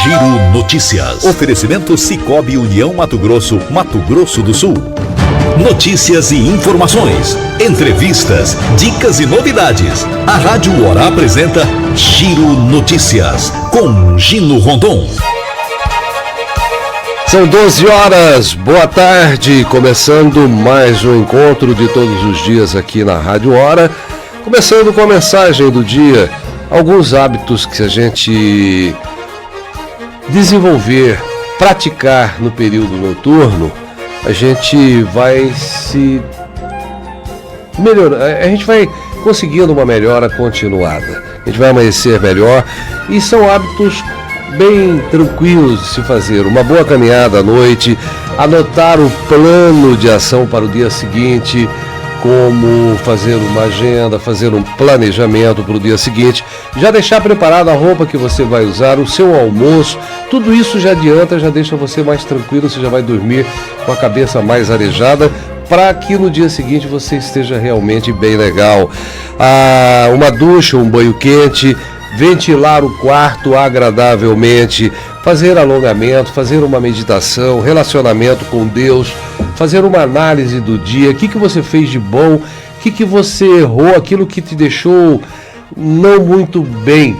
Giro Notícias. Oferecimento Sicoob União Mato Grosso, Mato Grosso do Sul. Notícias e informações, entrevistas, dicas e novidades. A Rádio Hora apresenta Giro Notícias, com Gino Rondon. São 12 horas, boa tarde, começando mais um encontro de todos os dias aqui na Rádio Hora. Começando com a mensagem do dia, alguns hábitos que a gente desenvolver, praticar no período noturno, a gente vai se melhorar, a gente vai conseguindo uma melhora continuada, a gente vai amanhecer melhor e são hábitos bem tranquilos de se fazer. Uma boa caminhada à noite, anotar o plano de ação para o dia seguinte, como fazer uma agenda, fazer um planejamento para o dia seguinte, já deixar preparada a roupa que você vai usar, o seu almoço, tudo isso já adianta, já deixa você mais tranquilo, você já vai dormir com a cabeça mais arejada, para que no dia seguinte você esteja realmente bem legal. Uma ducha, um banho quente, ventilar o quarto agradavelmente, fazer alongamento, fazer uma meditação, relacionamento com Deus, fazer uma análise do dia, o que você fez de bom, o que você errou, aquilo que te deixou não muito bem,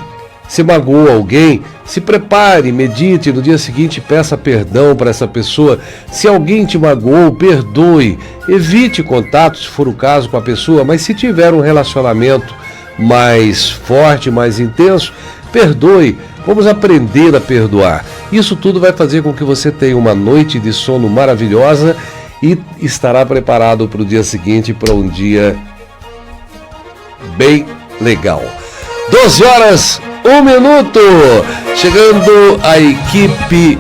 se magoou alguém, se prepare, medite, no dia seguinte peça perdão para essa pessoa. Se alguém te magoou, perdoe, evite contato se for o caso com a pessoa, mas se tiver um relacionamento mais forte, mais intenso, perdoe. Vamos aprender a perdoar. Isso tudo vai fazer com que você tenha uma noite de sono maravilhosa e estará preparado para o dia seguinte, para um dia bem legal. 12 horas, 1 minuto. Chegando a equipe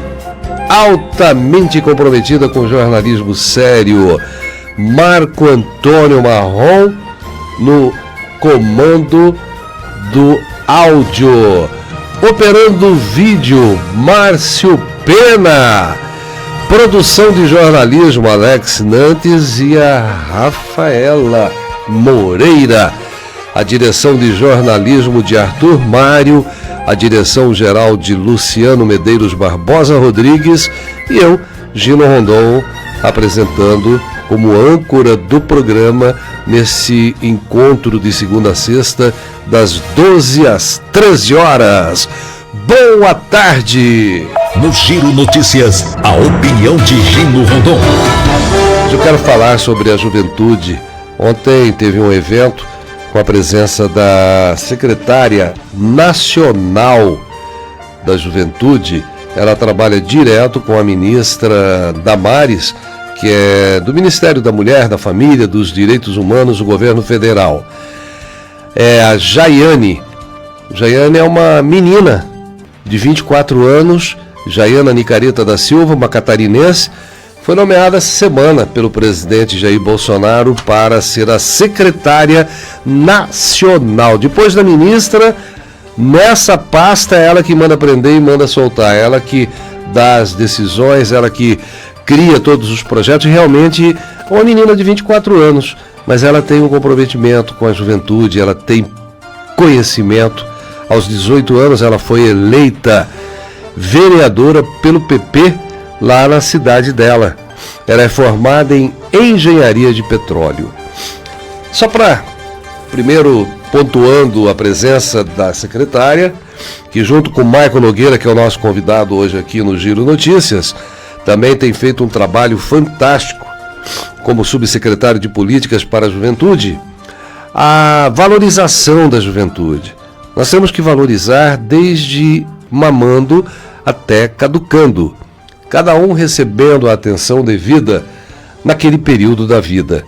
altamente comprometida com jornalismo sério. Marco Antônio Marrom no comando do áudio. Operando o vídeo, Márcio Pena. Produção de jornalismo, Alex Nantes e a Rafaela Moreira. A direção de jornalismo de Arthur Mário, a direção geral de Luciano Medeiros Barbosa Rodrigues e eu, Gino Rondon, apresentando como âncora do programa nesse encontro de segunda a sexta, das 12 às 13 horas. Boa tarde! No Giro Notícias, a opinião de Gino Rondon. Eu quero falar sobre a juventude. Ontem teve um evento com a presença da secretária nacional da juventude. Ela trabalha direto com a ministra Damares, que é do Ministério da Mulher, da Família, dos Direitos Humanos do Governo Federal. É a Jaiane. Jaiane é uma menina de 24 anos, Jaiana Nicareta da Silva, uma catarinense, foi nomeada essa semana pelo presidente Jair Bolsonaro para ser a secretária nacional. Depois da ministra, nessa pasta é ela que manda prender e manda soltar, ela que dá as decisões, ela que cria todos os projetos. Realmente é uma menina de 24 anos, mas ela tem um comprometimento com a juventude, ela tem conhecimento. Aos 18 anos ela foi eleita vereadora pelo PP lá na cidade dela. Ela é formada em engenharia de petróleo. Só para, primeiro, pontuando a presença da secretária, que junto com o Maicon Nogueira, que é o nosso convidado hoje aqui no Giro Notícias, também tem feito um trabalho fantástico como subsecretário de Políticas para a Juventude. A valorização da juventude. Nós temos que valorizar desde mamando até caducando. Cada um recebendo a atenção devida naquele período da vida.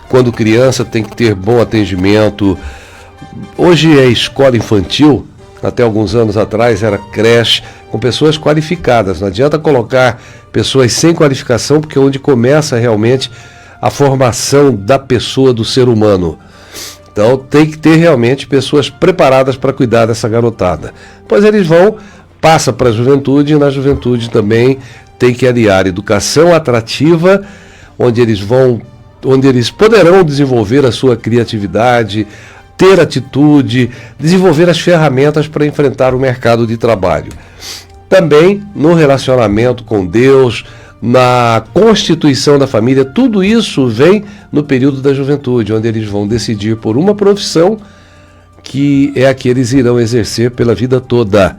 Quando criança tem que ter bom atendimento. Hoje é escola infantil, até alguns anos atrás era creche, com pessoas qualificadas. Não adianta colocar pessoas sem qualificação, porque é onde começa realmente a formação da pessoa, do ser humano. Então tem que ter realmente pessoas preparadas para cuidar dessa garotada. Pois eles passa para a juventude, e na juventude também tem que aliar educação atrativa, onde eles poderão desenvolver a sua criatividade, ter atitude, desenvolver as ferramentas para enfrentar o mercado de trabalho. também no relacionamento com Deus, na constituição da família. Tudo isso vem no período da juventude, onde eles vão decidir por uma profissão que é a que eles irão exercer pela vida toda.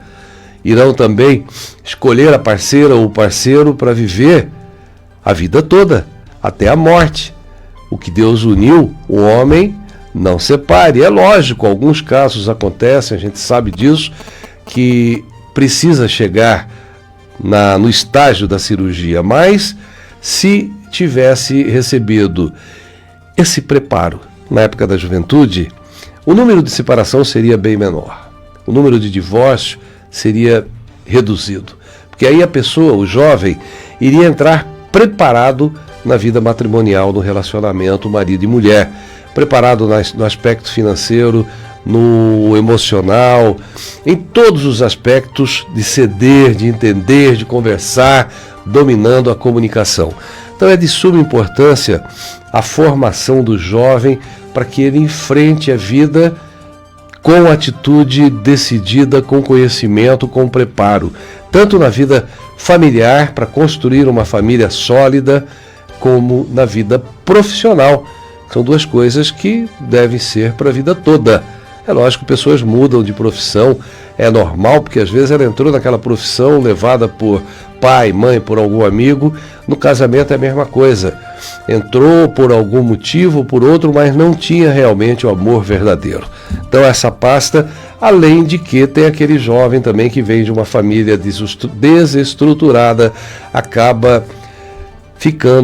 Irão também escolher a parceira ou o parceiro para viver a vida toda, até a morte. O que Deus uniu, o homem não separe. É lógico, alguns casos acontecem, a gente sabe disso, que precisa chegar no estágio da cirurgia, mas se tivesse recebido esse preparo na época da juventude, o número de separação seria bem menor, o número de divórcio seria reduzido, porque aí a pessoa, o jovem, iria entrar preparado na vida matrimonial, no relacionamento marido e mulher, preparado no aspecto financeiro, no emocional, em todos os aspectos de ceder, de entender, de conversar, dominando a comunicação. Então é de suma importância a formação do jovem para que ele enfrente a vida com atitude decidida, com conhecimento, com preparo, tanto na vida familiar, para construir uma família sólida, como na vida profissional. São duas coisas que devem ser para a vida toda. É lógico que pessoas mudam de profissão, é normal, porque às vezes ela entrou naquela profissão levada por pai, mãe, por algum amigo. No casamento é a mesma coisa. Entrou por algum motivo ou por outro, mas não tinha realmente o amor verdadeiro. Então essa pasta, além de que tem aquele jovem também que vem de uma família desestruturada, acaba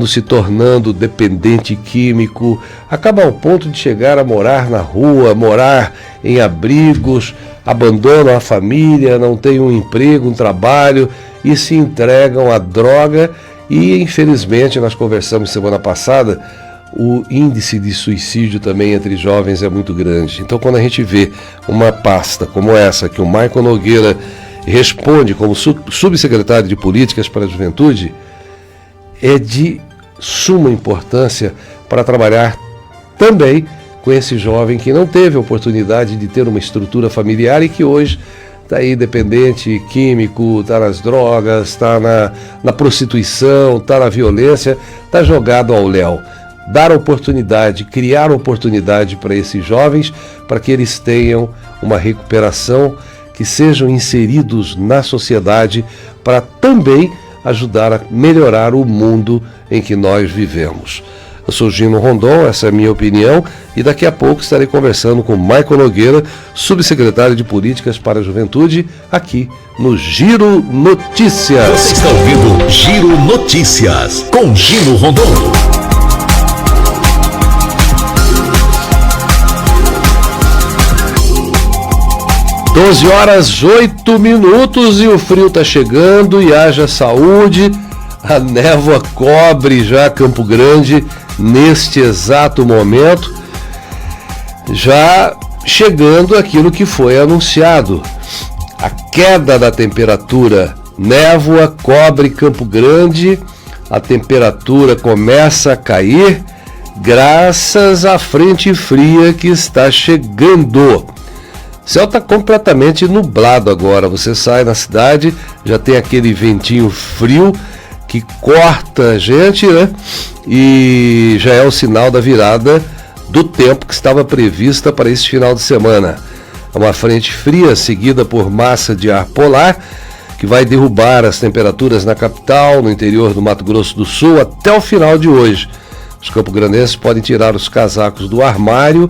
se tornando dependente químico, acaba ao ponto de chegar a morar na rua, morar em abrigos, abandonam a família, não têm um emprego, um trabalho e se entregam à droga. E infelizmente, nós conversamos semana passada, o índice de suicídio também entre jovens é muito grande. Então quando a gente vê uma pasta como essa, que o Michael Nogueira responde como subsecretário de Políticas para a Juventude, é de suma importância para trabalhar também com esse jovem que não teve a oportunidade de ter uma estrutura familiar e que hoje está aí dependente químico, está nas drogas, está na prostituição, está na violência, está jogado ao léu. Dar oportunidade, criar oportunidade para esses jovens, para que eles tenham uma recuperação, que sejam inseridos na sociedade, para também ajudar a melhorar o mundo em que nós vivemos. Eu sou Gino Rondon, essa é a minha opinião, e daqui a pouco estarei conversando com Michael Nogueira, subsecretário de Políticas para a Juventude, aqui no Giro Notícias. Você está ouvindo Giro Notícias, com Gino Rondon. Doze horas, 8 minutos e o frio está chegando e haja saúde. A névoa cobre já Campo Grande neste exato momento, já chegando aquilo que foi anunciado. A queda da temperatura, névoa cobre Campo Grande, a temperatura começa a cair graças à frente fria que está chegando. O céu está completamente nublado agora, você sai na cidade, já tem aquele ventinho frio que corta a gente, né? E já é o sinal da virada do tempo que estava prevista para esse final de semana. É uma frente fria seguida por massa de ar polar que vai derrubar as temperaturas na capital, no interior do Mato Grosso do Sul até o final de hoje. Os campograndenses podem tirar os casacos do armário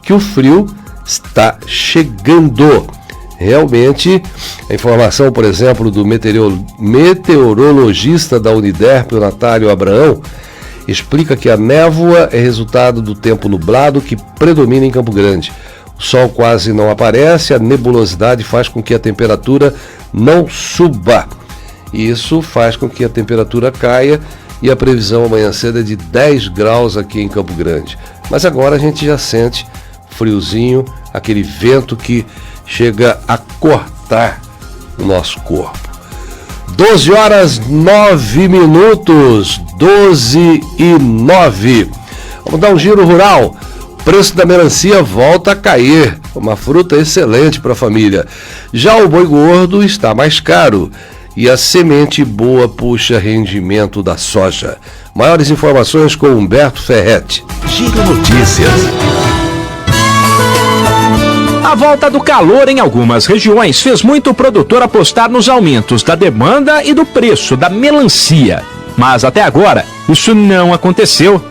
que o frio está chegando. Realmente, a informação, por exemplo, do meteorologista da Uniderp, o Natário Abraão, explica que a névoa é resultado do tempo nublado que predomina em Campo Grande. O sol quase não aparece, a nebulosidade faz com que a temperatura não suba. Isso faz com que a temperatura caia e a previsão amanhã cedo é de 10 graus aqui em Campo Grande. Mas agora a gente já sente friozinho, aquele vento que chega a cortar o nosso corpo. 12 horas 9 minutos, 12 e 9. Vamos dar um giro rural. O preço da melancia volta a cair, uma fruta excelente para a família. Já o boi gordo está mais caro e a semente boa puxa rendimento da soja. Maiores informações com Humberto Ferretti. Giro Notícias. A volta do calor em algumas regiões fez muito produtor apostar nos aumentos da demanda e do preço da melancia. Mas até agora, isso não aconteceu.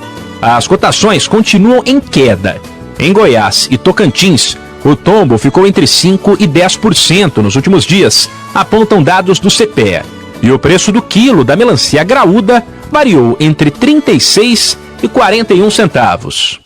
As cotações continuam em queda. Em Goiás e Tocantins, o tombo ficou entre 5% e 10% nos últimos dias, apontam dados do CPEA. E o preço do quilo da melancia graúda variou entre 36 e 41 centavos.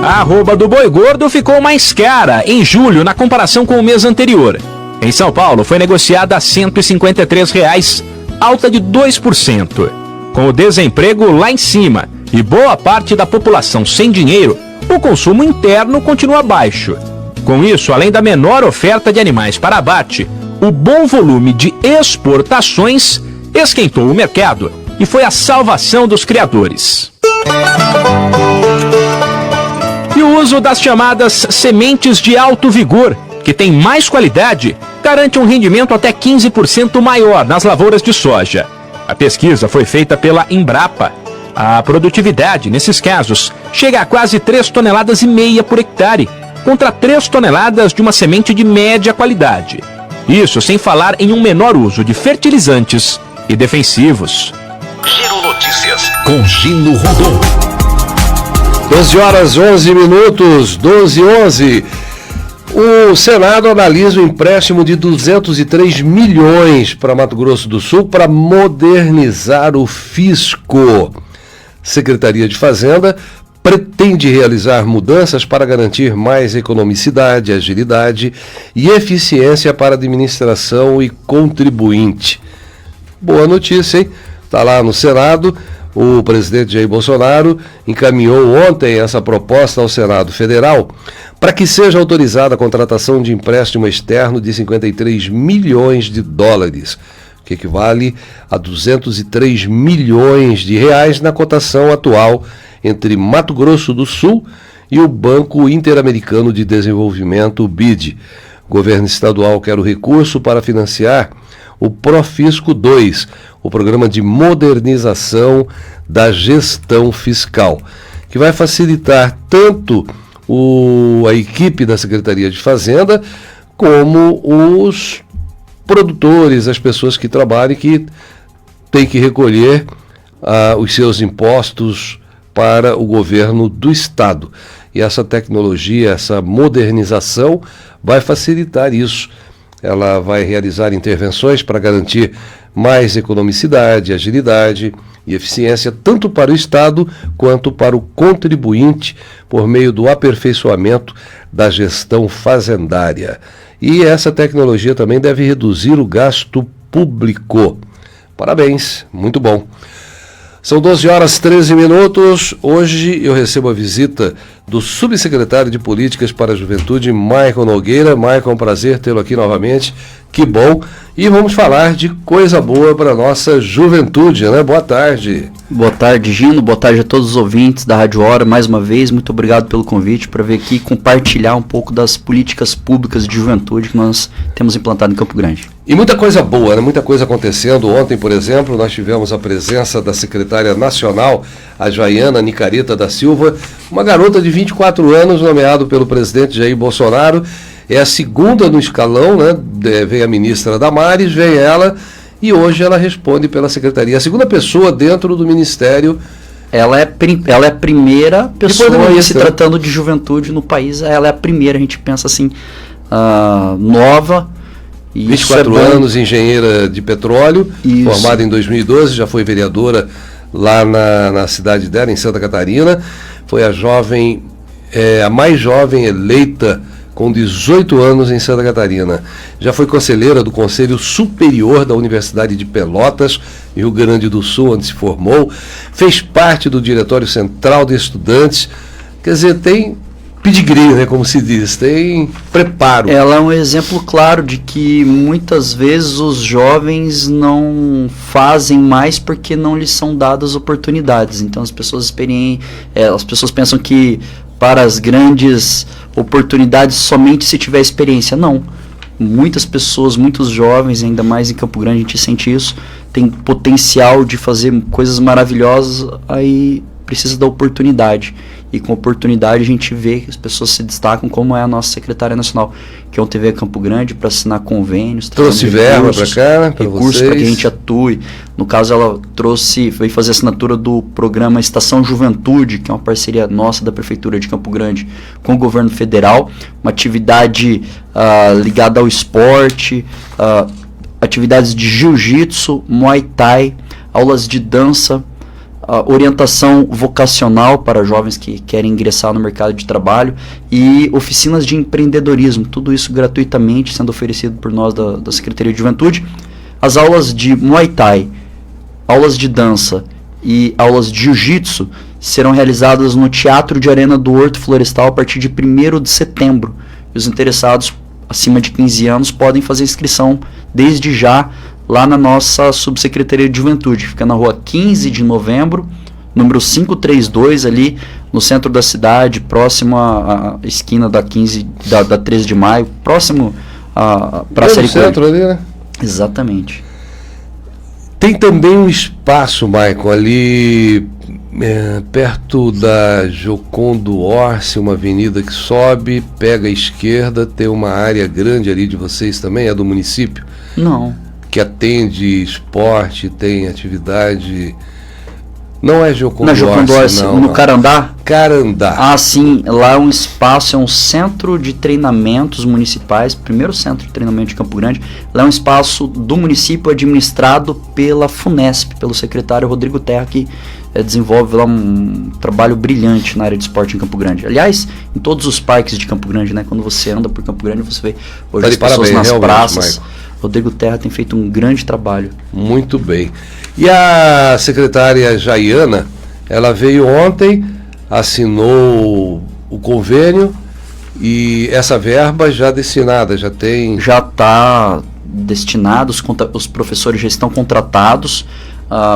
A arroba do boi gordo ficou mais cara em julho na comparação com o mês anterior. Em São Paulo foi negociada a R$ 153, alta de 2%. Com o desemprego lá em cima e boa parte da população sem dinheiro, o consumo interno continua baixo. Com isso, além da menor oferta de animais para abate, o bom volume de exportações esquentou o mercado e foi a salvação dos criadores. E o uso das chamadas sementes de alto vigor, que tem mais qualidade, garante um rendimento até 15% maior nas lavouras de soja. A pesquisa foi feita pela Embrapa. A produtividade, nesses casos, chega a quase 3,5 toneladas por hectare, contra 3 toneladas de uma semente de média qualidade. Isso sem falar em um menor uso de fertilizantes e defensivos. Giro Notícias com Gino Rondon. 12h11, 12h11. O Senado analisa o empréstimo de 203 milhões para Mato Grosso do Sul para modernizar o fisco. Secretaria de Fazenda pretende realizar mudanças para garantir mais economicidade, agilidade e eficiência para a administração e contribuinte. Boa notícia, hein? Está lá no Senado. O presidente Jair Bolsonaro encaminhou ontem essa proposta ao Senado Federal para que seja autorizada a contratação de empréstimo externo de 53 milhões de dólares, que equivale a 203 milhões de reais na cotação atual entre Mato Grosso do Sul e o Banco Interamericano de Desenvolvimento, o BID. O governo estadual quer o recurso para financiar o Profisco 2, o programa de modernização da gestão fiscal, que vai facilitar tanto a equipe da Secretaria de Fazenda como os produtores, as pessoas que trabalham e que têm que recolher os seus impostos para o governo do Estado. E essa tecnologia, essa modernização vai facilitar isso. Ela vai realizar intervenções para garantir mais economicidade, agilidade e eficiência, tanto para o Estado quanto para o contribuinte, por meio do aperfeiçoamento da gestão fazendária. E essa tecnologia também deve reduzir o gasto público. Parabéns, muito bom. São 12h13. Hoje eu recebo a visita do subsecretário de Políticas para a Juventude, Maicon Nogueira. Maicon, é um prazer tê-lo aqui novamente. Que bom. E vamos falar de coisa boa para a nossa juventude, né? Boa tarde. Boa tarde, Gino. Boa tarde a todos os ouvintes da Rádio Hora. Mais uma vez, muito obrigado pelo convite para vir aqui compartilhar um pouco das políticas públicas de juventude que nós temos implantado em Campo Grande. E muita coisa boa, né? Muita coisa acontecendo. Ontem, por exemplo, nós tivemos a presença da secretária nacional, a Jaiana Nicareta da Silva, uma garota de 24 anos, nomeada pelo presidente Jair Bolsonaro. É a segunda no escalão, né? Veio a ministra Damares, veio ela, e hoje ela responde pela secretaria. A segunda pessoa dentro do ministério. Ela é a primeira pessoa, se tratando de juventude no país, ela é a primeira, a gente pensa assim, nova. 24 anos, engenheira de petróleo, Isso. Formada em 2012, já foi vereadora lá na cidade dela, em Santa Catarina. Foi a mais jovem eleita com 18 anos em Santa Catarina. Já foi conselheira do Conselho Superior da Universidade de Pelotas, Rio Grande do Sul, onde se formou. Fez parte do Diretório Central de Estudantes. Quer dizer, tem pedigree, né, como se diz, tem preparo. Ela é um exemplo claro de que muitas vezes os jovens não fazem mais porque não lhes são dadas oportunidades. Então as pessoas pensam que para as grandes oportunidades somente se tiver experiência. Não. muitas pessoas, muitos jovens, ainda mais em Campo Grande, a gente sente isso, tem potencial de fazer coisas maravilhosas, aí precisa da oportunidade. E com oportunidade a gente vê que as pessoas se destacam, como é a nossa secretária nacional, que ontem veio a Campo Grande para assinar convênios. Trouxe verba para cá, para recursos para que a gente atue. No caso, ela veio fazer a assinatura do programa Estação Juventude, que é uma parceria nossa da Prefeitura de Campo Grande com o governo federal, uma atividade ligada ao esporte, atividades de jiu-jitsu, muay thai, aulas de dança, orientação vocacional para jovens que querem ingressar no mercado de trabalho e oficinas de empreendedorismo, tudo isso gratuitamente sendo oferecido por nós da Secretaria de Juventude. As aulas de Muay Thai, aulas de dança e aulas de Jiu-Jitsu serão realizadas no Teatro de Arena do Horto Florestal a partir de 1º de setembro. E os interessados acima de 15 anos podem fazer inscrição desde já lá na nossa Subsecretaria de Juventude. Fica na rua 15 de novembro, número 532, ali no centro da cidade, próximo à esquina da 13 de maio, próximo à Praça no centro ali, né? Exatamente. Tem também um espaço, Maicon, ali perto da Jocondo Orsi, uma avenida que sobe, pega a esquerda, tem uma área grande ali de vocês também, é do município? Não. Que atende esporte, tem atividade. Não é Jocondo Orsi, não. No Carandá? Carandá. Ah, sim. Lá é um espaço, é um centro de treinamentos municipais, primeiro centro de treinamento de Campo Grande. Lá é um espaço do município administrado pela FUNESP, pelo secretário Rodrigo Terra, que desenvolve lá um trabalho brilhante na área de esporte em Campo Grande. Aliás, em todos os parques de Campo Grande, né? Quando você anda por Campo Grande, você vê hoje as pessoas nas praças. Michael. Rodrigo Terra tem feito um grande trabalho. Muito bem. E a secretária Jaiana, ela veio ontem, assinou o convênio e essa verba já destinada, já está destinado, os professores já estão contratados,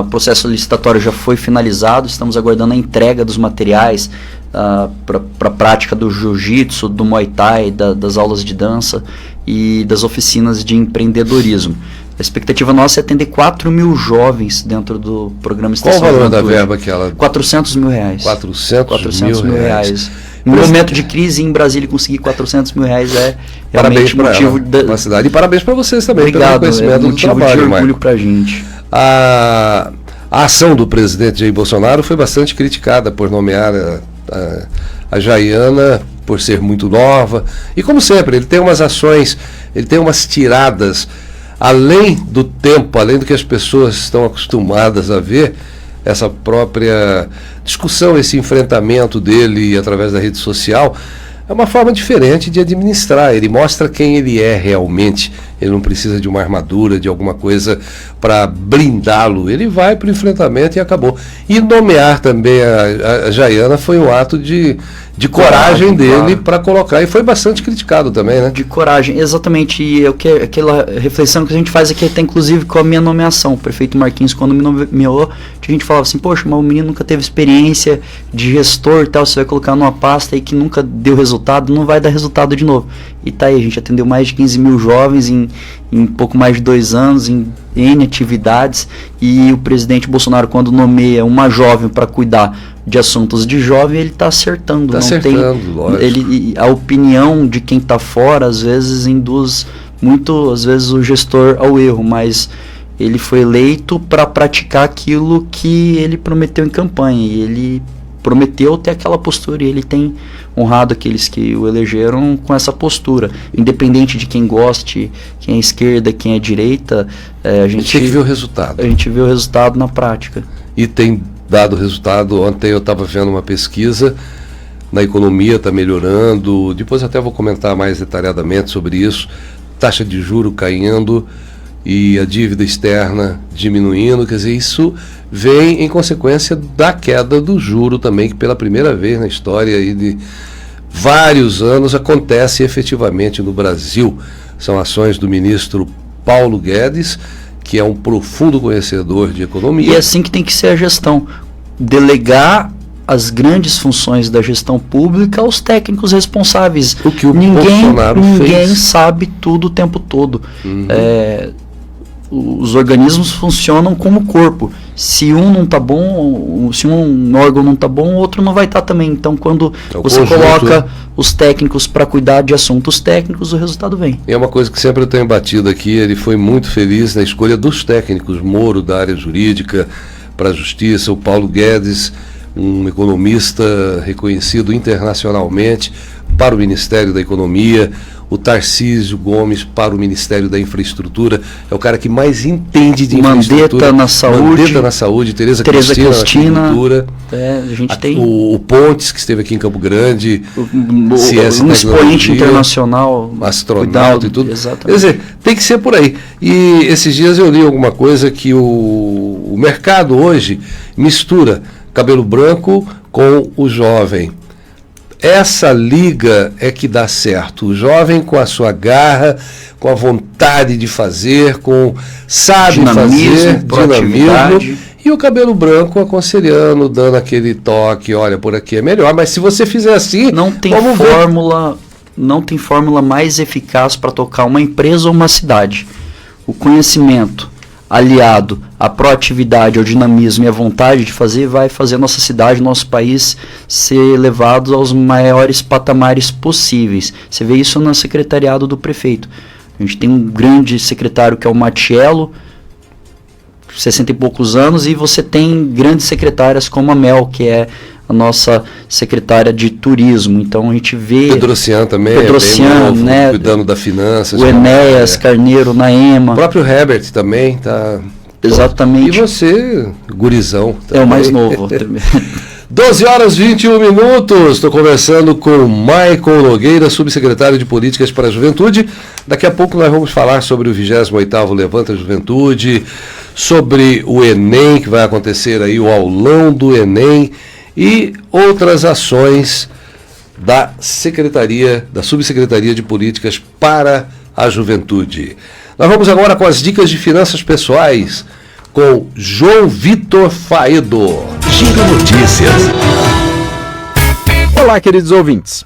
o processo licitatório já foi finalizado, estamos aguardando a entrega dos materiais para a prática do jiu-jitsu, do muay thai, das aulas de dança e das oficinas de empreendedorismo. A expectativa nossa é atender 4 mil jovens dentro do programa Estação Juventude. Qual o valor Juventude. da verba que ela... 400 mil reais. 400 mil reais. No momento de crise em Brasília, conseguir 400 mil reais é realmente motivo da cidade. E parabéns para vocês também. Obrigado, pelo reconhecimento do trabalho, de orgulho para a gente. A ação do presidente Jair Bolsonaro foi bastante criticada por nomear a Jaiana, por ser muito nova. E como sempre, ele tem umas ações, ele tem umas tiradas além do tempo, além do que as pessoas estão acostumadas a ver, essa própria discussão, esse enfrentamento dele através da rede social, é uma forma diferente de administrar. Ele mostra quem ele é realmente. Ele não precisa de uma armadura, de alguma coisa para blindá-lo. Ele vai para o enfrentamento e acabou. E nomear também a Jaiana foi um ato de coragem dele para colocar. E foi bastante criticado também, né? De coragem, exatamente. E aquela reflexão que a gente faz aqui, até inclusive com a minha nomeação. O prefeito Marquinhos, quando me nomeou, a gente falava assim, poxa, mas o menino nunca teve experiência de gestor e tal, você vai colocar numa pasta aí que nunca deu resultado, não vai dar resultado de novo. E tá aí, a gente atendeu mais de 15 mil jovens em pouco mais de 2 anos, em N atividades, e o presidente Bolsonaro, quando nomeia uma jovem para cuidar de assuntos de jovem, ele está acertando. A opinião de quem está fora, às vezes, induz muito, às vezes, o gestor ao erro, mas ele foi eleito para praticar aquilo que ele prometeu em campanha, e ele prometeu ter aquela postura, e ele tem honrado aqueles que o elegeram com essa postura, independente de quem goste, quem é esquerda, quem é direita, a gente vê o resultado. A gente vê o resultado na prática. E tem dado resultado. Ontem eu estava vendo uma pesquisa na economia, está melhorando, depois até vou comentar mais detalhadamente sobre isso, taxa de juro caindo e a dívida externa diminuindo, quer dizer, isso vem em consequência da queda do juro também, que pela primeira vez na história aí de vários anos acontece efetivamente no Brasil. São ações do ministro Paulo Guedes, que é um profundo conhecedor de economia. E é assim que tem que ser a gestão, delegar as grandes funções da gestão pública aos técnicos responsáveis. O que o Bolsonaro ninguém fez. sabe tudo o tempo todo. Os organismos funcionam como corpo. Se um não está bom, se um órgão não está bom, o outro não vai estar também. Então, quando você coloca os técnicos para cuidar de assuntos técnicos, o resultado vem. É uma coisa que sempre eu tenho batido aqui, ele foi muito feliz na escolha dos técnicos, Moro da área jurídica para a justiça, o Paulo Guedes, um economista reconhecido internacionalmente para o Ministério da Economia, o Tarcísio Gomes para o Ministério da Infraestrutura, é o cara que mais entende de infraestrutura. Mandetta na saúde, Tereza Cristina na agricultura. A gente tem o Pontes, que esteve aqui em Campo Grande, um expoente internacional, astronauta e tudo. Exatamente. Quer dizer, tem que ser por aí. E esses dias eu li alguma coisa que o mercado hoje mistura cabelo branco com o jovem. Essa liga é que dá certo. O jovem com a sua garra, com a vontade de fazer, sabe fazer, dinamismo, e o cabelo branco aconselhando, dando aquele toque, olha, por aqui é melhor, mas se você fizer assim, não tem fórmula mais eficaz para tocar uma empresa ou uma cidade. O conhecimento aliado à proatividade, ao dinamismo e à vontade de fazer, vai fazer a nossa cidade, nosso país ser levado aos maiores patamares possíveis. Você vê isso no secretariado do prefeito. A gente tem um grande secretário que é o Matiello, 60 e poucos anos, e você tem grandes secretárias como a Mel, que é a nossa secretária de turismo. Então a gente vê Pedrocian também, novo, né, cuidando da finanças. O Enéas Carneiro na EMA. O próprio Herbert também tá. Exatamente. E você, gurizão. Também. É o mais novo. 12h21. Estou conversando com o Michael Nogueira, subsecretário de Políticas para a Juventude. Daqui a pouco nós vamos falar sobre o 28º Levanta Juventude, sobre o Enem, que vai acontecer aí, o aulão do Enem, e outras ações da Subsecretaria de Políticas para a Juventude. Nós vamos agora com as dicas de finanças pessoais com João Vitor Faedo. Giro Notícias. Olá, queridos ouvintes.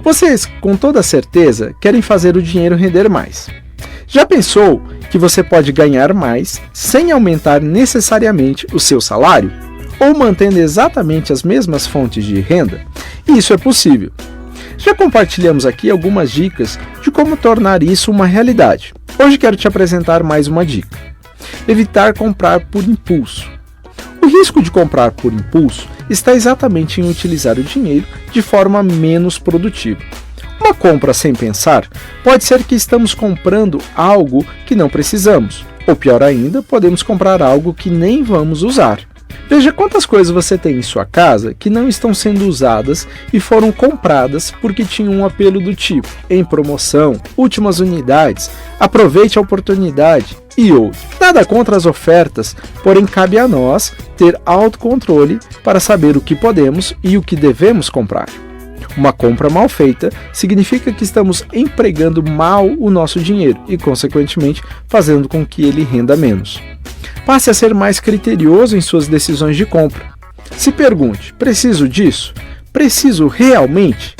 Vocês, com toda certeza, querem fazer o dinheiro render mais. Já pensou que você pode ganhar mais sem aumentar necessariamente o seu salário? Ou mantendo exatamente as mesmas fontes de renda? Isso é possível. Já compartilhamos aqui algumas dicas de como tornar isso uma realidade. Hoje quero te apresentar mais uma dica. Evitar comprar por impulso. O risco de comprar por impulso está exatamente em utilizar o dinheiro de forma menos produtiva. Uma compra sem pensar pode ser que estamos comprando algo que não precisamos, ou pior ainda, podemos comprar algo que nem vamos usar. Veja quantas coisas você tem em sua casa que não estão sendo usadas e foram compradas porque tinham um apelo do tipo em promoção, últimas unidades, aproveite a oportunidade e outro. Nada contra as ofertas, porém cabe a nós ter autocontrole para saber o que podemos e o que devemos comprar. Uma compra mal feita significa que estamos empregando mal o nosso dinheiro e, consequentemente, fazendo com que ele renda menos. Passe a ser mais criterioso em suas decisões de compra. Se pergunte, preciso disso? Preciso realmente?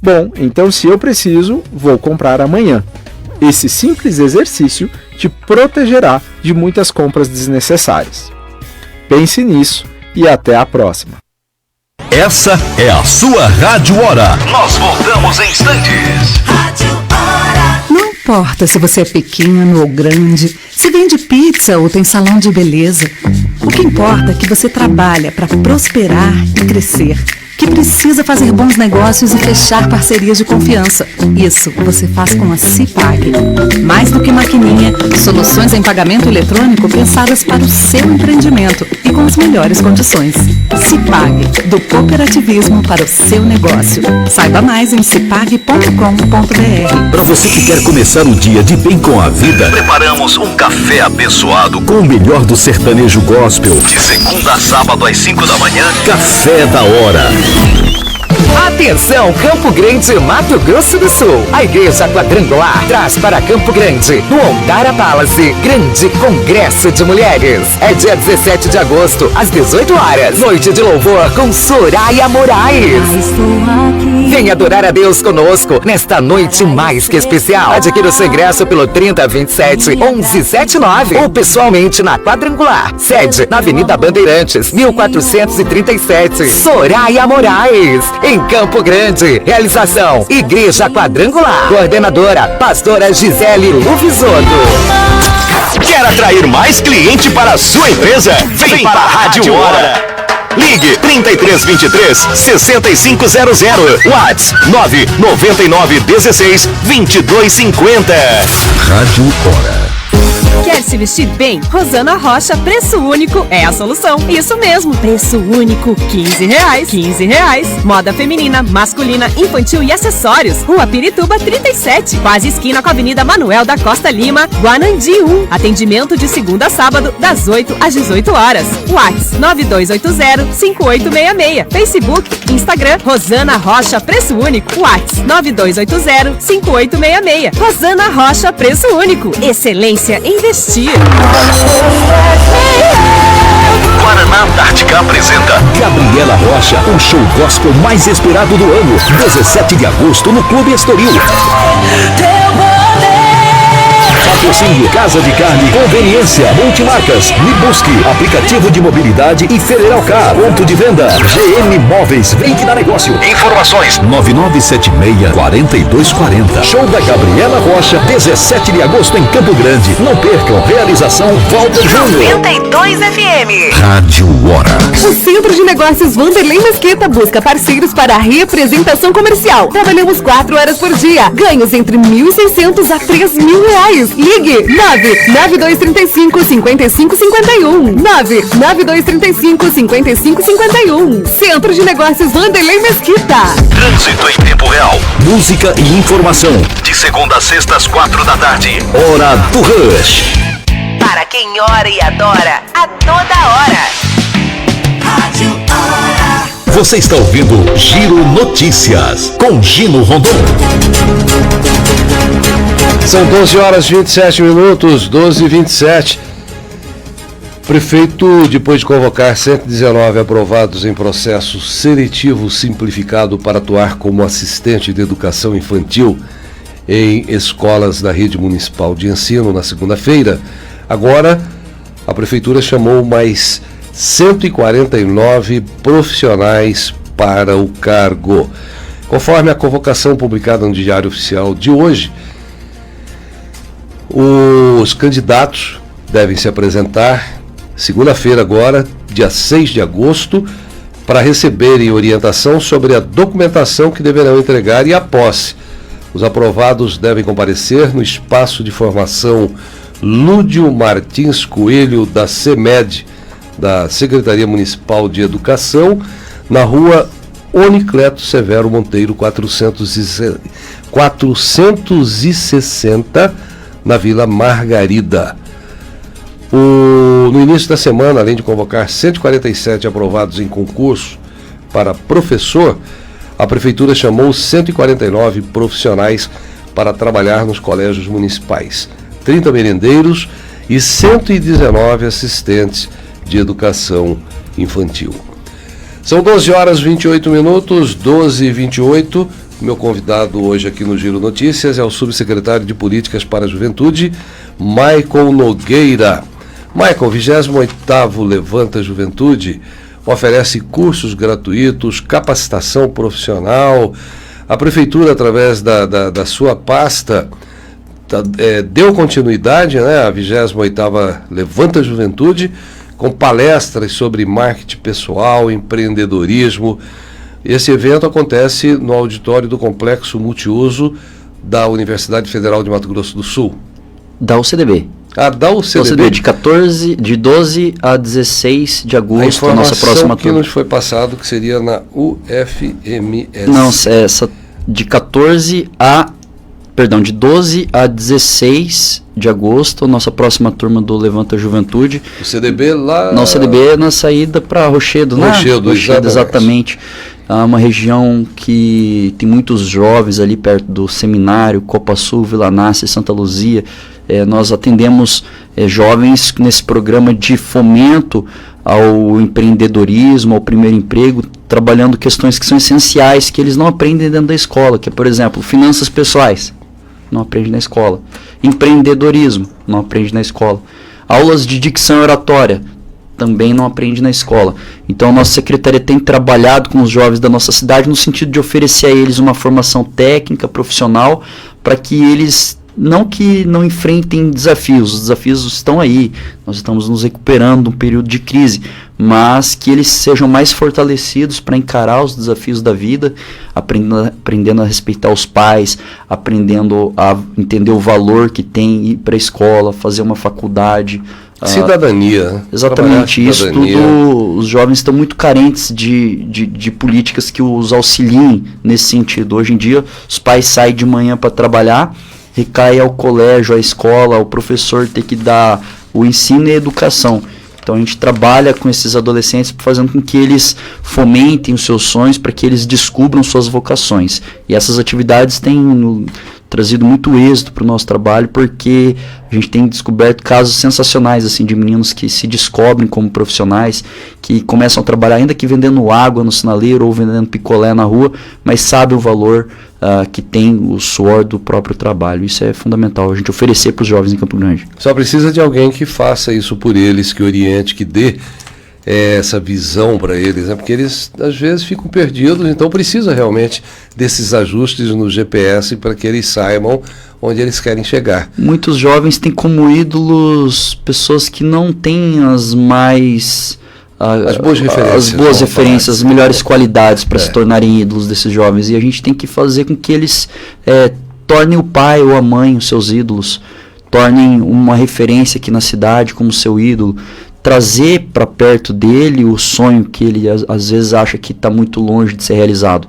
Bom, então se eu preciso, vou comprar amanhã. Esse simples exercício te protegerá de muitas compras desnecessárias. Pense nisso e até a próxima. Essa é a sua Rádio Hora. Nós voltamos em instantes. Rádio Hora. Não importa se você é pequeno ou grande, se vende pizza ou tem salão de beleza. O que importa é que você trabalha para prosperar e crescer. Que precisa fazer bons negócios e fechar parcerias de confiança. Isso você faz com a Cipag. Mais do que maquininha, soluções em pagamento eletrônico pensadas para o seu empreendimento e com as melhores condições. Cipag, do cooperativismo para o seu negócio. Saiba mais em cipag.com.br. Para você que quer começar o dia de bem com a vida, preparamos um café abençoado com o melhor do sertanejo gospel. De segunda a sábado às 5 da manhã, Café da Hora. Atenção, Campo Grande, Mato Grosso do Sul. A Igreja Quadrangular traz para Campo Grande, no Ondara Palace, grande congresso de mulheres. É dia 17 de agosto, às 18 horas. Noite de louvor com Soraya Moraes. Venha adorar a Deus conosco nesta noite mais que especial. Adquira o seu ingresso pelo 3027-1179 ou pessoalmente na Quadrangular. Sede na Avenida Bandeirantes, 1437. Soraya Moraes, em Campo Grande. Realização: Igreja Quadrangular. Coordenadora: Pastora Gisele Luvisoto. Quer atrair mais cliente para a sua empresa? Vem para a Rádio Hora. Ligue 3323-6500. WhatsApp 99916-2250. Rádio Hora. Quer se vestir bem? Rosana Rocha, preço único é a solução. Isso mesmo, preço único, R$15. R$15. Moda feminina, masculina, infantil e acessórios. Rua Pirituba 37, quase esquina com a Avenida Manuel da Costa Lima, Guanandi 1. Atendimento de segunda a sábado, das 8 às 18 horas. WhatsApp 9280-5866. Facebook, Instagram, Rosana Rocha, preço único. WhatsApp 9280-5866. Rosana Rocha, preço único. Excelência em vestir. Guaraná Antártica apresenta Gabriela Rocha, o show gospel mais esperado do ano. 17 de agosto no Clube Estoril. Patrocínio Casa de Carne, Conveniência, Multimarcas, Me Busque, aplicativo de mobilidade e Federal Car, ponto de venda, GM Móveis, vem que dá negócio. Informações 9976-4240. Show da Gabriela Rocha, 17 de agosto em Campo Grande. Não percam, realização Walter Júnior. 92 FM. Rádio Hora. O Centro de Negócios Vanderlei Mesquita busca parceiros para a representação comercial. Trabalhamos 4 horas por dia. Ganhos entre R$1.600 a R$3.000. Ligue 99235-5551. 99235-5551. Centro de Negócios Vanderlei Mesquita. Trânsito em tempo real. Música e informação. De segunda a sexta às 4 da tarde. Hora do Rush. Para quem ora e adora, a toda hora. Rádio Hora. Você está ouvindo Giro Notícias com Gino Rondon. São 12 horas e 27 minutos, 12h27. Prefeito, depois de convocar 119 aprovados em processo seletivo simplificado para atuar como assistente de educação infantil em escolas da rede municipal de ensino na segunda-feira, agora a Prefeitura chamou mais 149 profissionais para o cargo. Conforme a convocação publicada no Diário Oficial de hoje, os candidatos devem se apresentar segunda-feira agora, dia 6 de agosto, para receberem orientação sobre a documentação que deverão entregar e a posse. Os aprovados devem comparecer no espaço de formação Lúdio Martins Coelho da CEMED, da Secretaria Municipal de Educação, na rua Onicleto Severo Monteiro 460, na Vila Margarida. No início da semana, além de convocar 147 aprovados em concurso para professor, a Prefeitura chamou 149 profissionais para trabalhar nos colégios municipais, 30 merendeiros e 119 assistentes de educação infantil. São 12 horas e 28 minutos, 12h28. Meu convidado hoje aqui no Giro Notícias é o subsecretário de Políticas para a Juventude, Michael Nogueira. Michael, 28º Levanta Juventude oferece cursos gratuitos, capacitação profissional. A Prefeitura, através da sua pasta, deu continuidade, né, à 28ª Levanta Juventude, com palestras sobre marketing pessoal, empreendedorismo. Esse evento acontece no auditório do Complexo Multiuso da Universidade Federal de Mato Grosso do Sul. Da UCDB. Da UCDB. De 12 a 16 de agosto, a nossa próxima turma. Que nos foi passado que seria na UFMS. Não, essa de 12 a 16 de agosto, nossa próxima turma do Levanta Juventude. O CDB lá... Não, o CDB é na saída para Rochedo, né? Rochedo, exatamente. uma região que tem muitos jovens ali perto do Seminário, Copa Sul, Vila Nácia, Santa Luzia. Nós atendemos jovens nesse programa de fomento ao empreendedorismo, ao primeiro emprego, trabalhando questões que são essenciais, que eles não aprendem dentro da escola, que é, por exemplo, finanças pessoais, não aprende na escola. Empreendedorismo, não aprende na escola. Aulas de dicção e oratória, também não aprende na escola. Então a nossa secretaria tem trabalhado com os jovens da nossa cidade no sentido de oferecer a eles uma formação técnica, profissional, para que eles não enfrentem desafios. Os desafios estão aí, nós estamos nos recuperando de um período de crise, mas que eles sejam mais fortalecidos para encarar os desafios da vida, aprendendo a respeitar os pais, aprendendo a entender o valor que tem ir para a escola, fazer uma faculdade. Cidadania. Exatamente isso. Tudo, os jovens estão muito carentes de políticas que os auxiliem nesse sentido. Hoje em dia, os pais saem de manhã para trabalhar, recai ao colégio, à escola, ao professor ter que dar o ensino e a educação. Então a gente trabalha com esses adolescentes fazendo com que eles fomentem os seus sonhos, para que eles descubram suas vocações. E essas atividades têm trazido muito êxito para o nosso trabalho, porque a gente tem descoberto casos sensacionais assim, de meninos que se descobrem como profissionais, que começam a trabalhar ainda que vendendo água no sinaleiro ou vendendo picolé na rua, mas sabem o valor que tem o suor do próprio trabalho. Isso é fundamental, a gente oferecer para os jovens em Campo Grande. Só precisa de alguém que faça isso por eles, que oriente, que dê essa visão para eles, né? Porque eles às vezes ficam perdidos, então precisa realmente desses ajustes no GPS para que eles saibam onde eles querem chegar. Muitos jovens têm como ídolos pessoas que não têm as mais... as boas referências, as melhores qualidades para se tornarem ídolos desses jovens. E a gente tem que fazer com que eles tornem o pai ou a mãe os seus ídolos, tornem uma referência aqui na cidade como seu ídolo, trazer para perto dele o sonho que ele às vezes acha que está muito longe de ser realizado.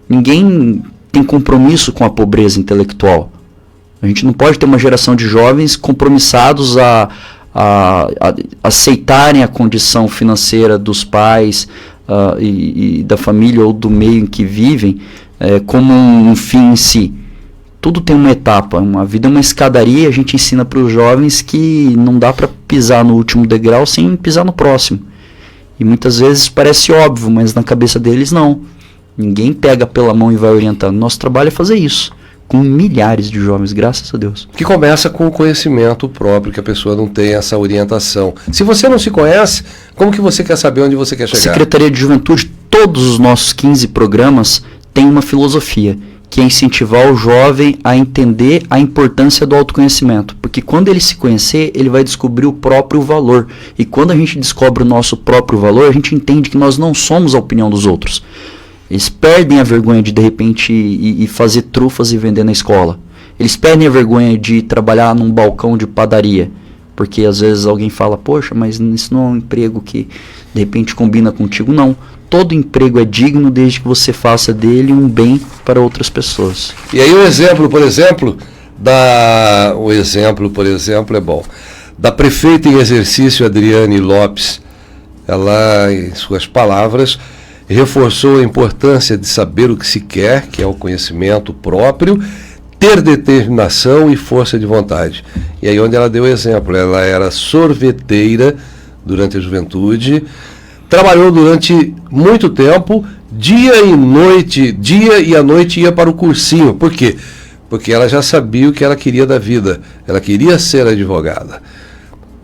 Ninguém tem compromisso com a pobreza intelectual. A gente não pode ter uma geração de jovens compromissados a aceitarem a condição financeira dos pais e da família ou do meio em que vivem como um fim em si. Tudo tem uma etapa, a vida é uma escadaria, a gente ensina para os jovens que não dá para pisar no último degrau sem pisar no próximo. E muitas vezes parece óbvio, mas na cabeça deles não. Ninguém pega pela mão e vai orientando. Nosso trabalho é fazer isso, com milhares de jovens, graças a Deus. Que começa com o conhecimento próprio, que a pessoa não tem essa orientação. Se você não se conhece, como que você quer saber onde você quer chegar? Secretaria de Juventude, todos os nossos 15 programas têm uma filosofia, que é incentivar o jovem a entender a importância do autoconhecimento. Porque quando ele se conhecer, ele vai descobrir o próprio valor. E quando a gente descobre o nosso próprio valor, a gente entende que nós não somos a opinião dos outros. Eles perdem a vergonha de repente, ir fazer trufas e vender na escola. Eles perdem a vergonha de trabalhar num balcão de padaria. Porque às vezes alguém fala, poxa, mas isso não é um emprego que de repente combina contigo. Não. Todo emprego é digno desde que você faça dele um bem para outras pessoas. E aí o exemplo, por exemplo, é bom. Da prefeita em exercício Adriane Lopes, ela, em suas palavras, reforçou a importância de saber o que se quer, que é o conhecimento próprio, ter determinação e força de vontade. E aí onde ela deu o exemplo, ela era sorveteira durante a juventude, trabalhou durante muito tempo, dia e à noite ia para o cursinho. Por quê? Porque ela já sabia o que ela queria da vida. Ela queria ser advogada.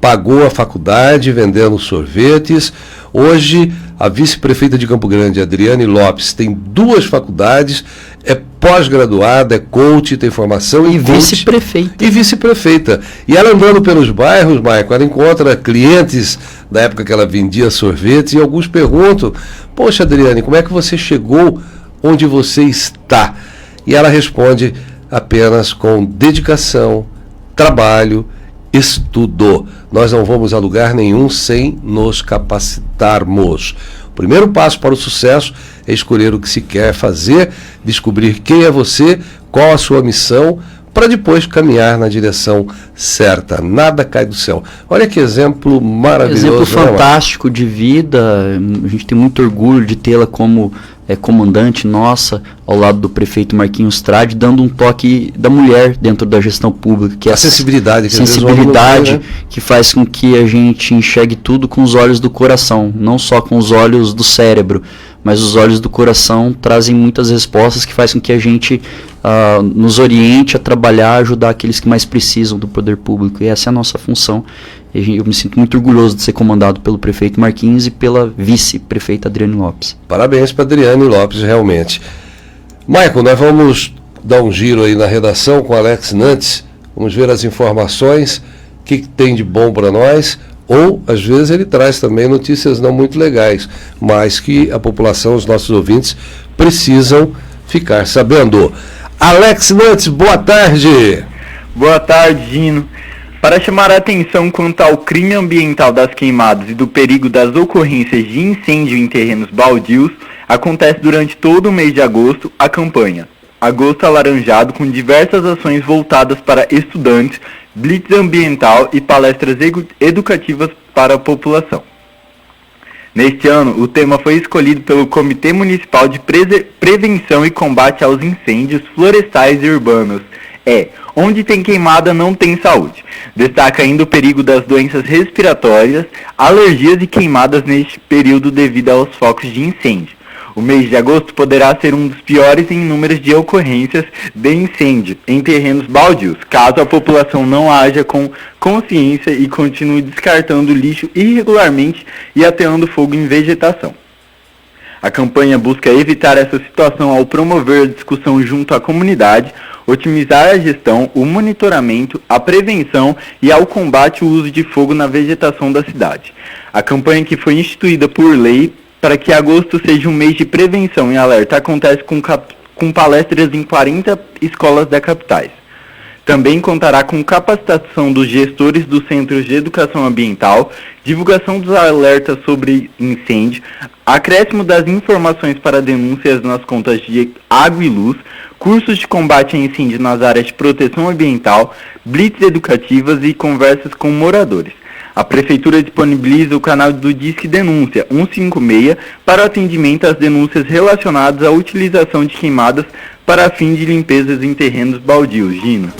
Pagou a faculdade vendendo sorvetes. Hoje, a vice-prefeita de Campo Grande, Adriane Lopes, tem 2 faculdades, é pós-graduada, é coach, tem formação e vice-prefeita. E vice-prefeita. E ela andando pelos bairros, Maicon, ela encontra clientes da época que ela vendia sorvetes e alguns perguntam, poxa, Adriane, como é que você chegou onde você está? E ela responde apenas com dedicação, trabalho, estudo. Nós não vamos a lugar nenhum sem nos capacitarmos. O primeiro passo para o sucesso é escolher o que se quer fazer, descobrir quem é você, qual a sua missão, para depois caminhar na direção certa. Nada cai do céu. Olha que exemplo maravilhoso. Exemplo fantástico de vida. A gente tem muito orgulho de tê-la como comandante nossa, ao lado do prefeito Marquinhos Trade, dando um toque da mulher dentro da gestão pública. Que é a sensibilidade. Que que faz com que a gente enxergue tudo com os olhos do coração, não só com os olhos do cérebro, mas os olhos do coração trazem muitas respostas que faz com que a gente nos oriente a trabalhar, ajudar aqueles que mais precisam do poder público. E essa é a nossa função. Eu me sinto muito orgulhoso de ser comandado pelo prefeito Marquinhos e pela vice-prefeita Adriane Lopes. Parabéns para Adriane Lopes, realmente. Michael, nós vamos dar um giro aí na redação com Alex Nantes. Vamos ver as informações, o que tem de bom para nós. Ou, às vezes, ele traz também notícias não muito legais, mas que a população, os nossos ouvintes, precisam ficar sabendo. Alex Nantes, boa tarde. Boa tarde, Gino. Para chamar a atenção quanto ao crime ambiental das queimadas e do perigo das ocorrências de incêndio em terrenos baldios, acontece durante todo o mês de agosto a campanha Agosto Alaranjado, com diversas ações voltadas para estudantes, blitz ambiental e palestras educativas para a população. Neste ano, o tema foi escolhido pelo Comitê Municipal de Prevenção e Combate aos Incêndios Florestais e Urbanos. Onde tem queimada não tem saúde. Destaca ainda o perigo das doenças respiratórias, alergias e queimadas neste período devido aos focos de incêndio. O mês de agosto poderá ser um dos piores em números de ocorrências de incêndio em terrenos baldios, caso a população não haja com consciência e continue descartando lixo irregularmente e ateando fogo em vegetação. A campanha busca evitar essa situação ao promover a discussão junto à comunidade, otimizar a gestão, o monitoramento, a prevenção e ao combate ao uso de fogo na vegetação da cidade. A campanha, que foi instituída por lei para que agosto seja um mês de prevenção e alerta, acontece com palestras em 40 escolas da capitais. Também contará com capacitação dos gestores dos centros de educação ambiental, divulgação dos alertas sobre incêndio, acréscimo das informações para denúncias nas contas de água e luz, cursos de combate a incêndio nas áreas de proteção ambiental, blitz educativas e conversas com moradores. A Prefeitura disponibiliza o canal do Disque Denúncia 156 para atendimento às denúncias relacionadas à utilização de queimadas para fim de limpezas em terrenos baldios. Gino.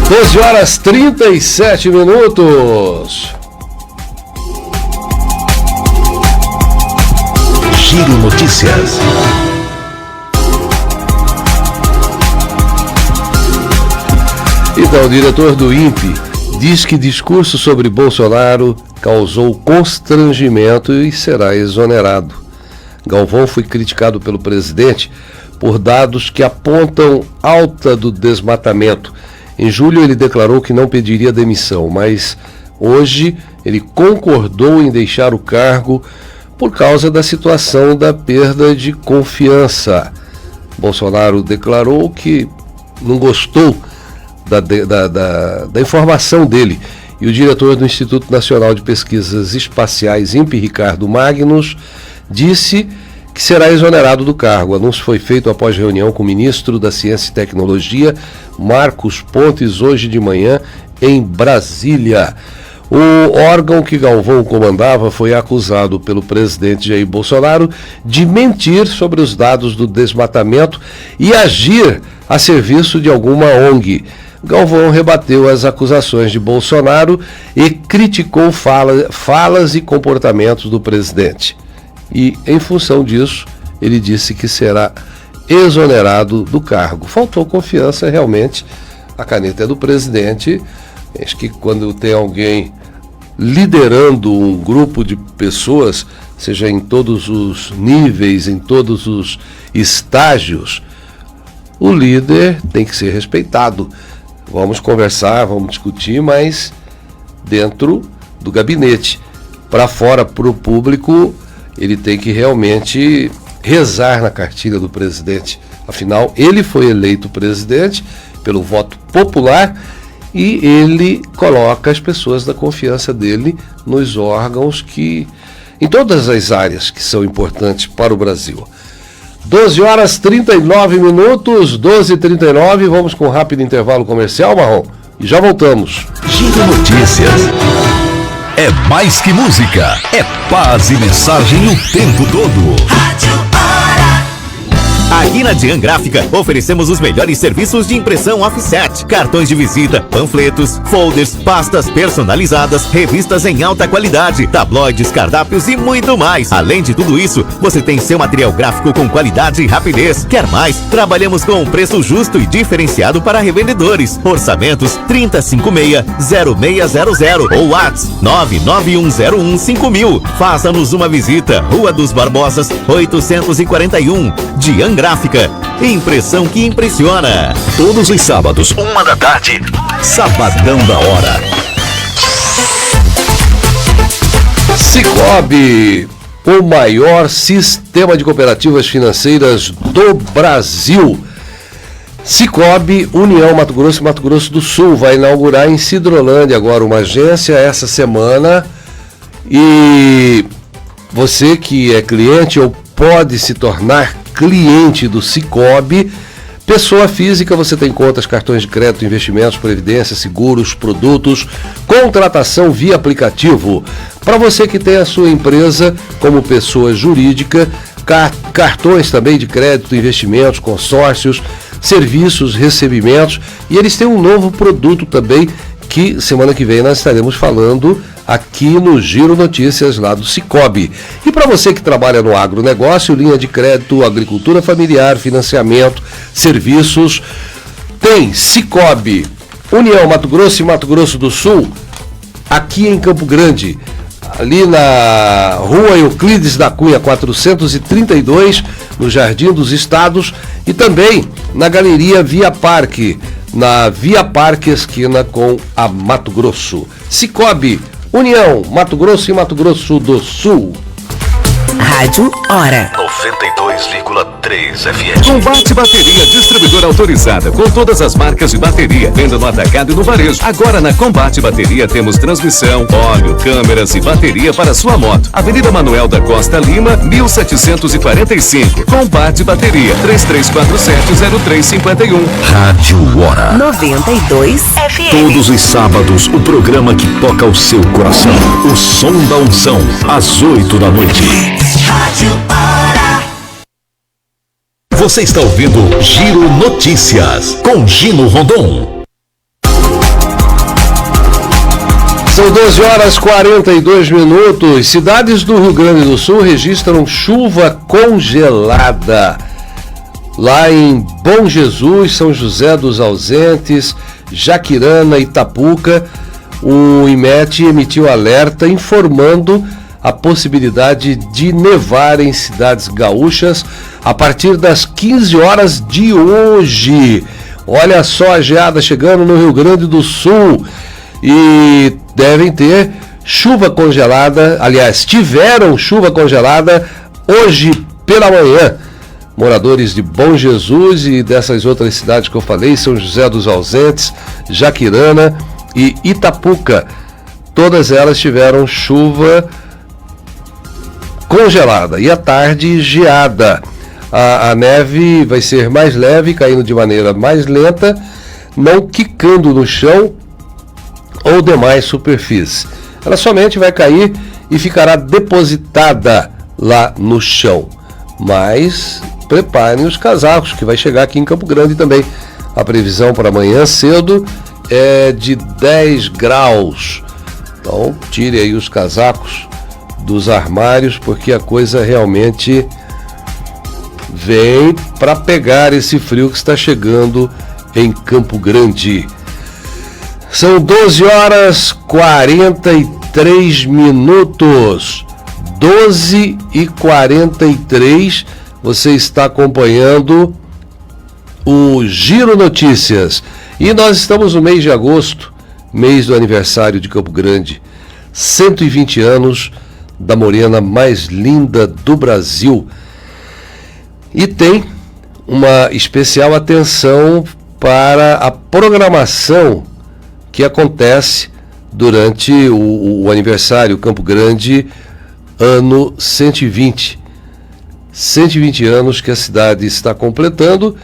12h37. Giro Notícias. Então, o diretor do INPE diz que discurso sobre Bolsonaro causou constrangimento e será exonerado. Galvão foi criticado pelo presidente por dados que apontam alta do desmatamento. Em julho ele declarou que não pediria demissão, mas hoje ele concordou em deixar o cargo por causa da situação da perda de confiança. Bolsonaro declarou que não gostou da informação dele. E o diretor do Instituto Nacional de Pesquisas Espaciais, INPE, Ricardo Magnus, disse que será exonerado do cargo. O anúncio foi feito após reunião com o ministro da Ciência e Tecnologia, Marcos Pontes, hoje de manhã, em Brasília. O órgão que Galvão comandava foi acusado pelo presidente Jair Bolsonaro de mentir sobre os dados do desmatamento e agir a serviço de alguma ONG. Galvão rebateu as acusações de Bolsonaro e criticou falas e comportamentos do presidente. E, em função disso, ele disse que será exonerado do cargo. Faltou confiança, realmente. A caneta é do presidente. Acho que quando tem alguém liderando um grupo de pessoas, seja em todos os níveis, em todos os estágios, o líder tem que ser respeitado. Vamos conversar, vamos discutir, mas dentro do gabinete. Para fora, para o público, ele tem que realmente rezar na cartilha do presidente. Afinal, ele foi eleito presidente pelo voto popular e ele coloca as pessoas da confiança dele nos órgãos que, em todas as áreas que são importantes para o Brasil. 12 horas 39 minutos, 12h39, vamos com um rápido intervalo comercial, Marrom, e já voltamos. Giro Notícias. É mais que música, é paz e mensagem o tempo todo. Rádio Aqui na Dian Gráfica, oferecemos os melhores serviços de impressão offset, cartões de visita, panfletos, folders, pastas personalizadas, revistas em alta qualidade, tabloides, cardápios e muito mais. Além de tudo isso, você tem seu material gráfico com qualidade e rapidez. Quer mais? Trabalhamos com um preço justo e diferenciado para revendedores. Orçamentos 3056-0600 ou WhatsApp 991015000. Faça-nos uma visita. Rua dos Barbosas, 841. Dian Gráfica, impressão que impressiona. Todos os sábados, 1h, Sabadão da Hora. Cicobi, o maior sistema de cooperativas financeiras do Brasil. Cicobi, União Mato Grosso e Mato Grosso do Sul, vai inaugurar em Sidrolândia agora uma agência essa semana. E você que é cliente ou pode se tornar cliente do Cicobi. Pessoa física, você tem contas, cartões de crédito, investimentos, previdência, seguros, produtos, contratação via aplicativo. Para você que tem a sua empresa como pessoa jurídica, cartões também de crédito, investimentos, consórcios, serviços, recebimentos. E eles têm um novo produto também que semana que vem nós estaremos falando aqui no Giro Notícias lá do Cicobi. E para você que trabalha no agronegócio, linha de crédito, agricultura familiar, financiamento, serviços, tem Cicobi, União Mato Grosso e Mato Grosso do Sul, aqui em Campo Grande, ali na Rua Euclides da Cunha 432, no Jardim dos Estados, e também na Galeria Via Parque, na Via Parque esquina com a Mato Grosso. Cicobi, União, Mato Grosso e Mato Grosso do Sul. Rádio Hora 92,3 FM. Combate Bateria, distribuidora autorizada com todas as marcas de bateria, venda no atacado e no varejo. Agora na Combate Bateria temos transmissão, óleo, câmeras e bateria para sua moto. Avenida Manuel da Costa Lima, 1745. Combate Bateria, 3347-0351. Rádio Hora 92 FM. Todos os sábados, o programa que toca o seu coração. O som da unção, às 8 da noite. Rádio Hora. Você está ouvindo Giro Notícias, com Gino Rondon. São 12 horas 42 minutos. Cidades do Rio Grande do Sul registram chuva congelada. Lá em Bom Jesus, São José dos Ausentes, Jaquirana, Itapuca, o IMET emitiu alerta informando a possibilidade de nevar em cidades gaúchas a partir das 15 horas de hoje. Olha só a geada chegando no Rio Grande do Sul e devem ter chuva congelada, aliás, tiveram chuva congelada hoje pela manhã. Moradores de Bom Jesus e dessas outras cidades que eu falei, São José dos Ausentes, Jaquirana e Itapuca, todas elas tiveram chuva congelada e à tarde geada. A neve vai ser mais leve, caindo de maneira mais lenta, não quicando no chão ou demais superfície. Ela somente vai cair e ficará depositada lá no chão. Mas preparem os casacos, que vai chegar aqui em Campo Grande também. A previsão para amanhã cedo é de 10 graus. Então tire aí os casacos dos armários, porque a coisa realmente vem para pegar esse frio que está chegando em Campo Grande. São 12 horas 43 minutos. 12h43. Você está acompanhando o Giro Notícias. E nós estamos no mês de agosto, mês do aniversário de Campo Grande. 120 anos da morena mais linda do Brasil. E tem uma especial atenção para a programação que acontece durante o aniversário Campo Grande, ano 120. 120 anos que a cidade está completando,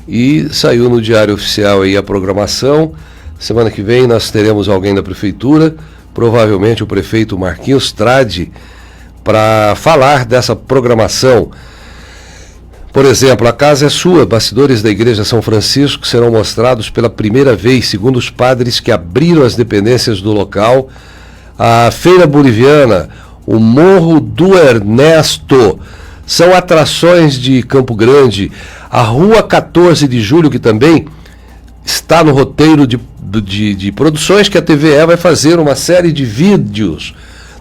e saiu no Diário Oficial aí a programação. Semana que vem nós teremos alguém da Prefeitura, provavelmente o prefeito Marquinhos Trade, para falar dessa programação. Por exemplo, a casa é sua, bastidores da Igreja São Francisco serão mostrados pela primeira vez, segundo os padres que abriram as dependências do local. A Feira Boliviana, o Morro do Ernesto, são atrações de Campo Grande. A Rua 14 de Julho, que também está no roteiro de produções, que a TVE vai fazer uma série de vídeos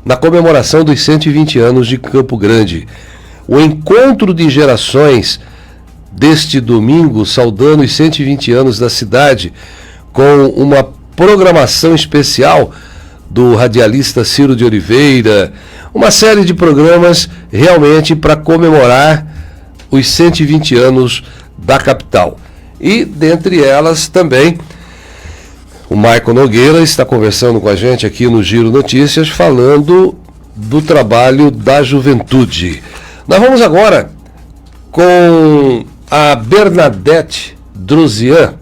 na comemoração dos 120 anos de Campo Grande. O encontro de gerações deste domingo, saudando os 120 anos da cidade, com uma programação especial do radialista Ciro de Oliveira, uma série de programas realmente para comemorar os 120 anos da capital. E, dentre elas, também, o Maicon Nogueira está conversando com a gente aqui no Giro Notícias, falando do trabalho da juventude. Nós vamos agora com a Bernadette Drusian.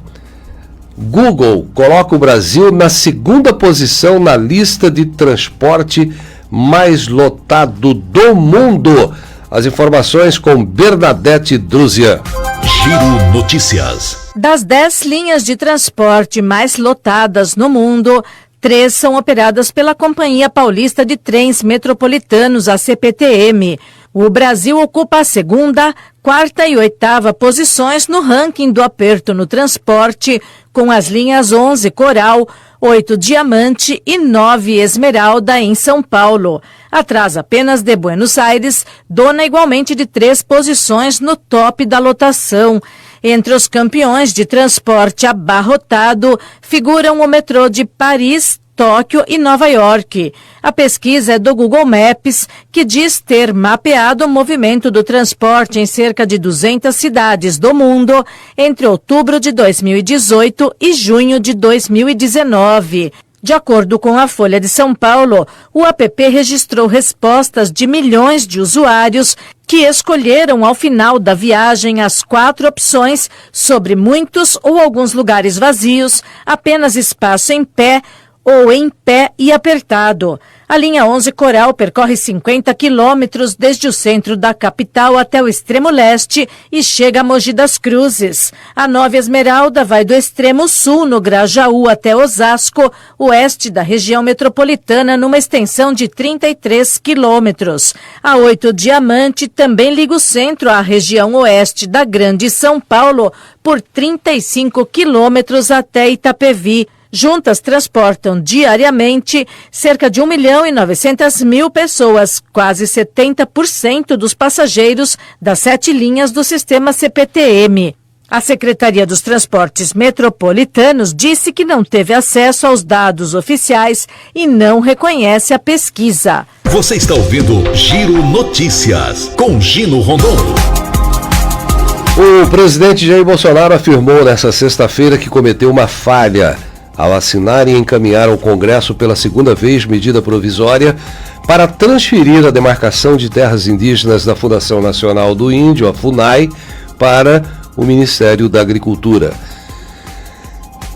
Google coloca o Brasil na segunda posição na lista de transporte mais lotado do mundo. As informações com Bernadette Drusian. Giro Notícias. Das 10 linhas de transporte mais lotadas no mundo, 3 são operadas pela Companhia Paulista de Trens Metropolitanos, a CPTM. O Brasil ocupa a segunda, quarta e oitava posições no ranking do aperto no transporte, com as linhas 11 Coral, 8 Diamante e 9 Esmeralda em São Paulo. Atrás apenas de Buenos Aires, dona igualmente de 3 posições no top da lotação. Entre os campeões de transporte abarrotado figuram o metrô de Paris, Tóquio e Nova York. A pesquisa é do Google Maps, que diz ter mapeado o movimento do transporte em cerca de 200 cidades do mundo entre outubro de 2018 e junho de 2019. De acordo com a Folha de São Paulo, o app registrou respostas de milhões de usuários que escolheram ao final da viagem as 4 opções sobre muitos ou alguns lugares vazios, apenas espaço em pé ou em pé e apertado. A linha 11 Coral percorre 50 quilômetros desde o centro da capital até o extremo leste e chega a Mogi das Cruzes. A 9 Esmeralda vai do extremo sul, no Grajaú, até Osasco, oeste da região metropolitana, numa extensão de 33 quilômetros. A 8 Diamante também liga o centro à região oeste da Grande São Paulo por 35 quilômetros até Itapevi. Juntas transportam diariamente cerca de 1.900.000 pessoas, quase 70% dos passageiros das 7 linhas do sistema CPTM. A Secretaria dos Transportes Metropolitanos disse que não teve acesso aos dados oficiais e não reconhece a pesquisa. Você está ouvindo Giro Notícias, com Gino Rondon. O presidente Jair Bolsonaro afirmou nesta sexta-feira que cometeu uma falha ao assinar e encaminhar ao Congresso pela segunda vez medida provisória para transferir a demarcação de terras indígenas da Fundação Nacional do Índio, a FUNAI, para o Ministério da Agricultura.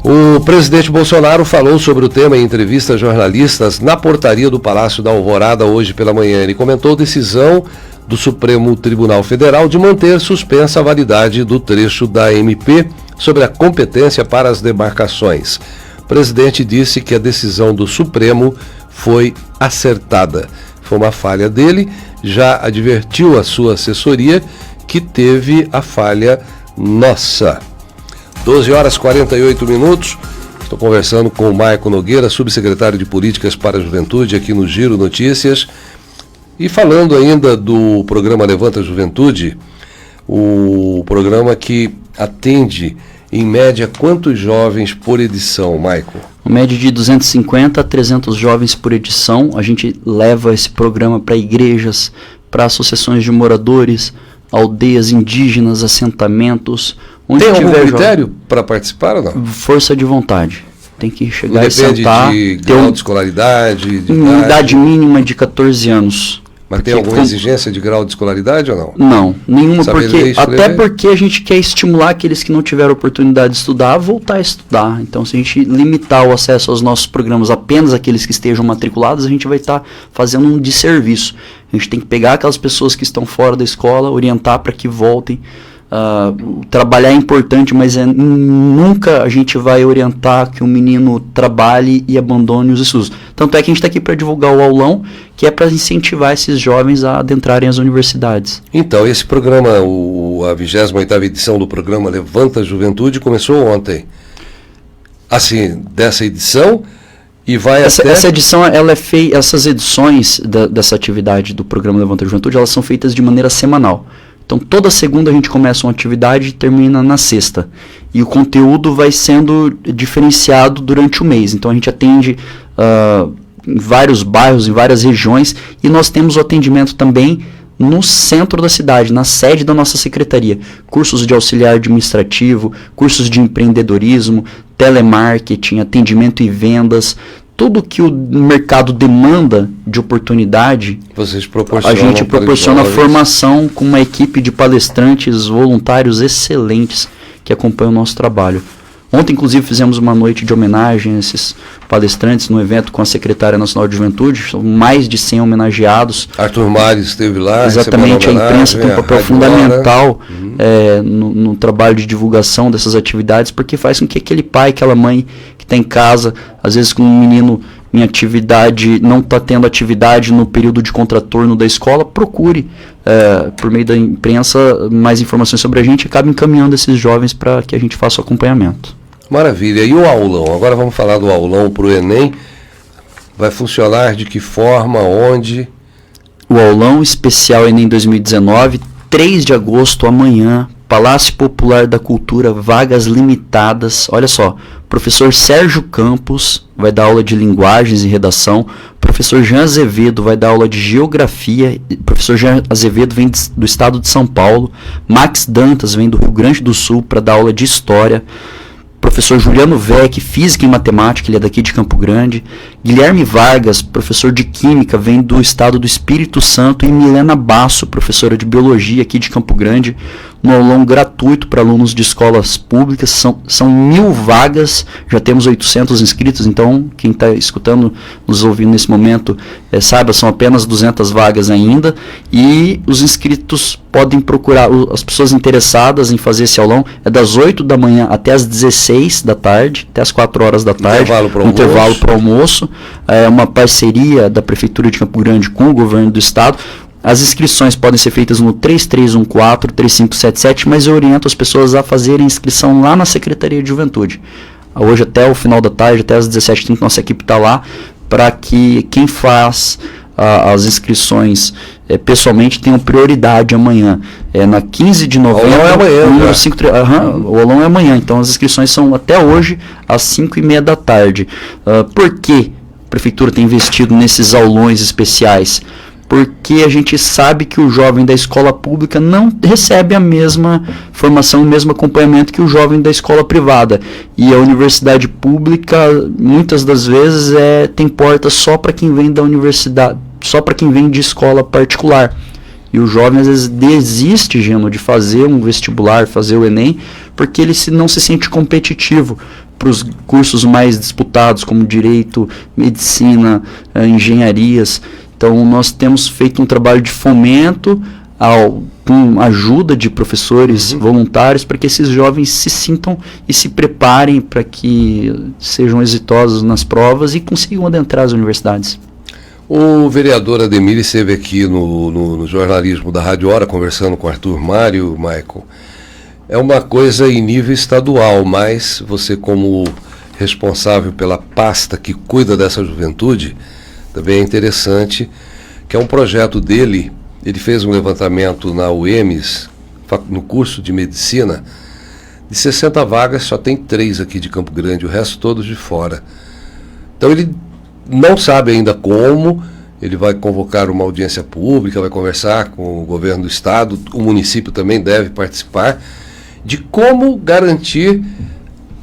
O presidente Bolsonaro falou sobre o tema em entrevista a jornalistas na portaria do Palácio da Alvorada hoje pela manhã. Ele comentou a decisão do Supremo Tribunal Federal de manter suspensa a validade do trecho da MP sobre a competência para as demarcações. O presidente disse que a decisão do Supremo foi acertada. Foi uma falha dele, já advertiu a sua assessoria que teve a falha nossa. 12h48. Estou conversando com o Maicon Nogueira, subsecretário de Políticas para a Juventude, aqui no Giro Notícias. E falando ainda do programa Levanta Juventude, o programa que atende, em média, quantos jovens por edição, Maicon? Uma média de 250 a 300 jovens por edição. A gente leva esse programa para igrejas, para associações de moradores, aldeias indígenas, assentamentos. Onde tem algum critério para participar ou não? Força de vontade. Tem que chegar e sentar. Depende de grau de escolaridade, de idade mínima de 14 anos. Mas tem alguma exigência de grau de escolaridade ou não? Não, nenhuma, até porque a gente quer estimular aqueles que não tiveram oportunidade de estudar a voltar a estudar. Então, se a gente limitar o acesso aos nossos programas apenas àqueles que estejam matriculados, a gente vai estar fazendo um desserviço. A gente tem que pegar aquelas pessoas que estão fora da escola, orientar para que voltem. Trabalhar é importante, mas nunca a gente vai orientar que o menino trabalhe e abandone os estudos. Tanto é que a gente está aqui para divulgar o aulão, que é para incentivar esses jovens a adentrarem as universidades. Então, esse programa, a 28ª edição do programa Levanta a Juventude, começou ontem. Assim, dessa edição, e vai essa edição, ela é essas edições dessa atividade do programa Levanta a Juventude, elas são feitas de maneira semanal. Então, toda segunda a gente começa uma atividade e termina na sexta. E o conteúdo vai sendo diferenciado durante o mês. Então, a gente atende em vários bairros, em várias regiões. E nós temos o atendimento também no centro da cidade, na sede da nossa secretaria. Cursos de auxiliar administrativo, cursos de empreendedorismo, telemarketing, atendimento e vendas. Tudo que o mercado demanda de oportunidade, a gente proporciona formação com uma equipe de palestrantes voluntários excelentes que acompanham o nosso trabalho. Ontem, inclusive, fizemos uma noite de homenagem a esses palestrantes no evento com a Secretária Nacional de Juventude. São mais de 100 homenageados. Arthur Mares esteve lá. Exatamente, a imprensa tem um papel fundamental no trabalho de divulgação dessas atividades, porque faz com que aquele pai, aquela mãe que está em casa, às vezes com um menino em atividade, não está tendo atividade no período de contraturno da escola, procure, por meio da imprensa, mais informações sobre a gente e acabe encaminhando esses jovens para que a gente faça o acompanhamento. Maravilha. E o aulão? Agora vamos falar do aulão para o Enem. Vai funcionar de que forma, onde? O aulão especial Enem 2019, 3 de agosto, amanhã, Palácio Popular da Cultura, vagas limitadas. Olha só, professor Sérgio Campos vai dar aula de linguagens e redação, professor Jean Azevedo vai dar aula de geografia, professor Jean Azevedo vem do estado de São Paulo, Max Dantas vem do Rio Grande do Sul para dar aula de história, professor Juliano Vec, física e matemática, ele é daqui de Campo Grande, Guilherme Vargas, professor de química, vem do estado do Espírito Santo, e Milena Basso, professora de biologia aqui de Campo Grande, no aulão gratuito para alunos de escolas públicas. São 1.000 vagas, já temos 800 inscritos, então quem está escutando, nos ouvindo nesse momento, saiba, são apenas 200 vagas ainda, e os inscritos podem procurar, as pessoas interessadas em fazer esse aulão, é das 8 da manhã até as 16 da tarde, até as 4 horas da tarde, intervalo para o almoço, é uma parceria da Prefeitura de Campo Grande com o Governo do Estado. As inscrições podem ser feitas no 3314-3577, mas eu oriento as pessoas a fazerem inscrição lá na Secretaria de Juventude. Hoje até o final da tarde, até às 17h30, nossa equipe está lá, para que quem faz as inscrições pessoalmente tenham prioridade amanhã. Na 15 de novembro, o aulão é amanhã, o aulão é amanhã, então as inscrições são até hoje às 5h30 da tarde. Por que a Prefeitura tem investido nesses aulões especiais? Porque a gente sabe que o jovem da escola pública não recebe a mesma formação, o mesmo acompanhamento que o jovem da escola privada. E a universidade pública, muitas das vezes, tem porta só para quem vem da universidade, só para quem vem de escola particular. E o jovem, às vezes, desiste, Geno, de fazer um vestibular, fazer o Enem, porque ele não se sente competitivo para os cursos mais disputados, como direito, medicina, engenharias. Então, nós temos feito um trabalho de fomento com ajuda de professores voluntários para que esses jovens se sintam e se preparem para que sejam exitosos nas provas e consigam adentrar as universidades. O vereador Ademir esteve aqui no jornalismo da Rádio Hora, conversando com Arthur Mário, Michael. É uma coisa em nível estadual, mas você, como responsável pela pasta que cuida dessa juventude, também é interessante, que é um projeto dele. Ele fez um levantamento na UEMS, no curso de medicina, de 60 vagas, só tem 3 aqui de Campo Grande, o resto todos de fora. Então ele não sabe ainda como, ele vai convocar uma audiência pública, vai conversar com o governo do estado, o município também deve participar, de como garantir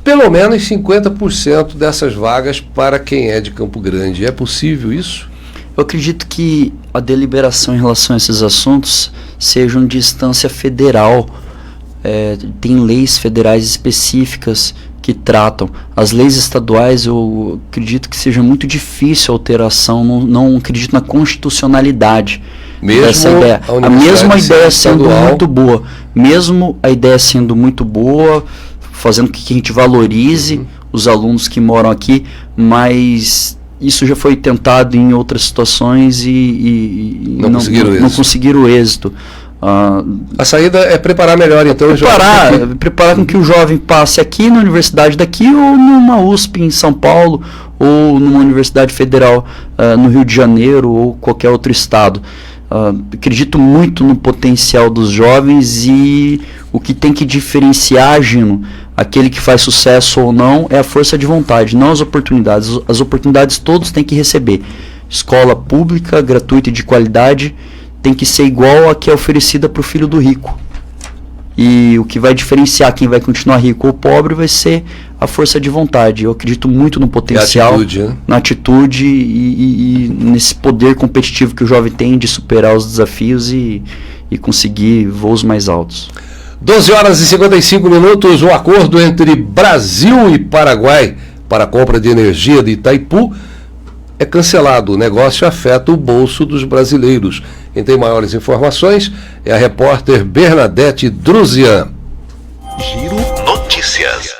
pelo menos 50% dessas vagas para quem é de Campo Grande. É possível isso? Eu acredito que a deliberação em relação a esses assuntos sejam de instância federal. Tem leis federais específicas que tratam. As leis estaduais, eu acredito que seja muito difícil a alteração, não acredito na constitucionalidade dessa ideia. A mesma ideia sendo muito boa, mesmo a ideia sendo muito boa, fazendo com que a gente valorize os alunos que moram aqui, mas isso já foi tentado em outras situações e não conseguiram êxito. A saída é preparar melhor, então. Preparar com que o jovem passe aqui na universidade daqui, ou numa USP em São Paulo, ou numa universidade federal no Rio de Janeiro, ou qualquer outro estado. Acredito muito no potencial dos jovens, e o que tem que diferenciar, Gino, aquele que faz sucesso ou não, é a força de vontade, não as oportunidades. As oportunidades todos têm que receber. Escola pública, gratuita e de qualidade, tem que ser igual a que é oferecida para o filho do rico. E o que vai diferenciar quem vai continuar rico ou pobre vai ser a força de vontade. Eu acredito muito no potencial, na atitude e nesse poder competitivo que o jovem tem de superar os desafios e conseguir voos mais altos. 12h55, o acordo entre Brasil e Paraguai para a compra de energia de Itaipu é cancelado. O negócio afeta o bolso dos brasileiros. Quem tem maiores informações é a repórter Bernadette Druzian. Giro Notícias.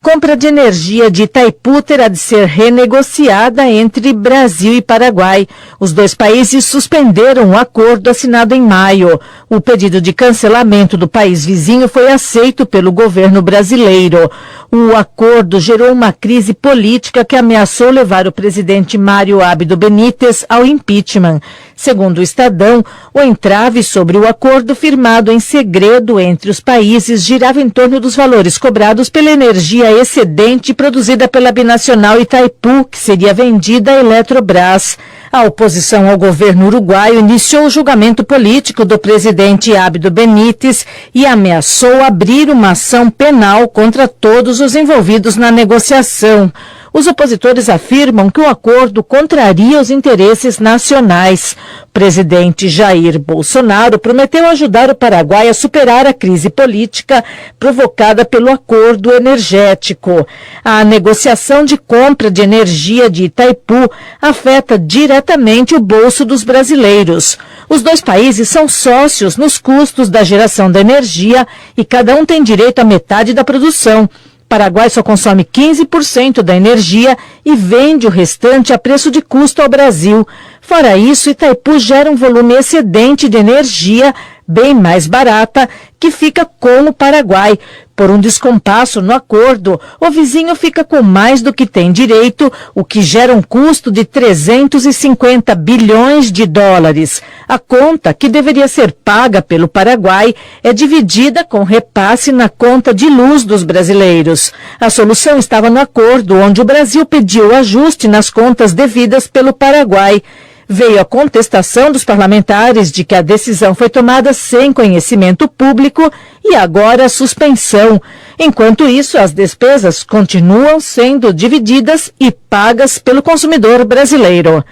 Compra de energia de Itaipu terá de ser renegociada entre Brasil e Paraguai. Os dois países suspenderam o acordo assinado em maio. O pedido de cancelamento do país vizinho foi aceito pelo governo brasileiro. O acordo gerou uma crise política que ameaçou levar o presidente Mário Abdo Benítez ao impeachment. Segundo o Estadão, o entrave sobre o acordo firmado em segredo entre os países girava em torno dos valores cobrados pela energia excedente produzida pela binacional Itaipu, que seria vendida à Eletrobras. A oposição ao governo uruguaio iniciou o julgamento político do presidente Abdo Benítez e ameaçou abrir uma ação penal contra todos os envolvidos na negociação. Os opositores afirmam que o acordo contraria os interesses nacionais. O presidente Jair Bolsonaro prometeu ajudar o Paraguai a superar a crise política provocada pelo acordo energético. A negociação de compra de energia de Itaipu afeta diretamente o bolso dos brasileiros. Os dois países são sócios nos custos da geração da energia e cada um tem direito à metade da produção. O Paraguai só consome 15% da energia e vende o restante a preço de custo ao Brasil. Fora isso, Itaipu gera um volume excedente de energia, bem mais barata, que fica com o Paraguai. Por um descompasso no acordo, o vizinho fica com mais do que tem direito, o que gera um custo de 350 bilhões de dólares. A conta, que deveria ser paga pelo Paraguai, é dividida com repasse na conta de luz dos brasileiros. A solução estava no acordo, onde o Brasil pediu ajuste nas contas devidas pelo Paraguai. Veio a contestação dos parlamentares de que a decisão foi tomada sem conhecimento público e agora a suspensão. Enquanto isso, as despesas continuam sendo divididas e pagas pelo consumidor brasileiro.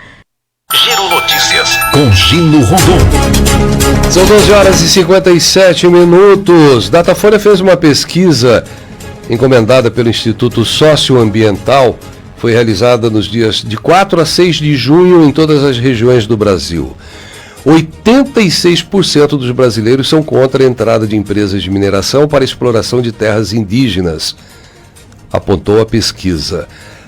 Giro Notícias com Gino Rondon. São 12h57. Datafolha fez uma pesquisa encomendada pelo Instituto Socioambiental. Foi realizada nos dias de 4 a 6 de junho em todas as regiões do Brasil. 86% dos brasileiros são contra a entrada de empresas de mineração para exploração de terras indígenas, apontou a pesquisa.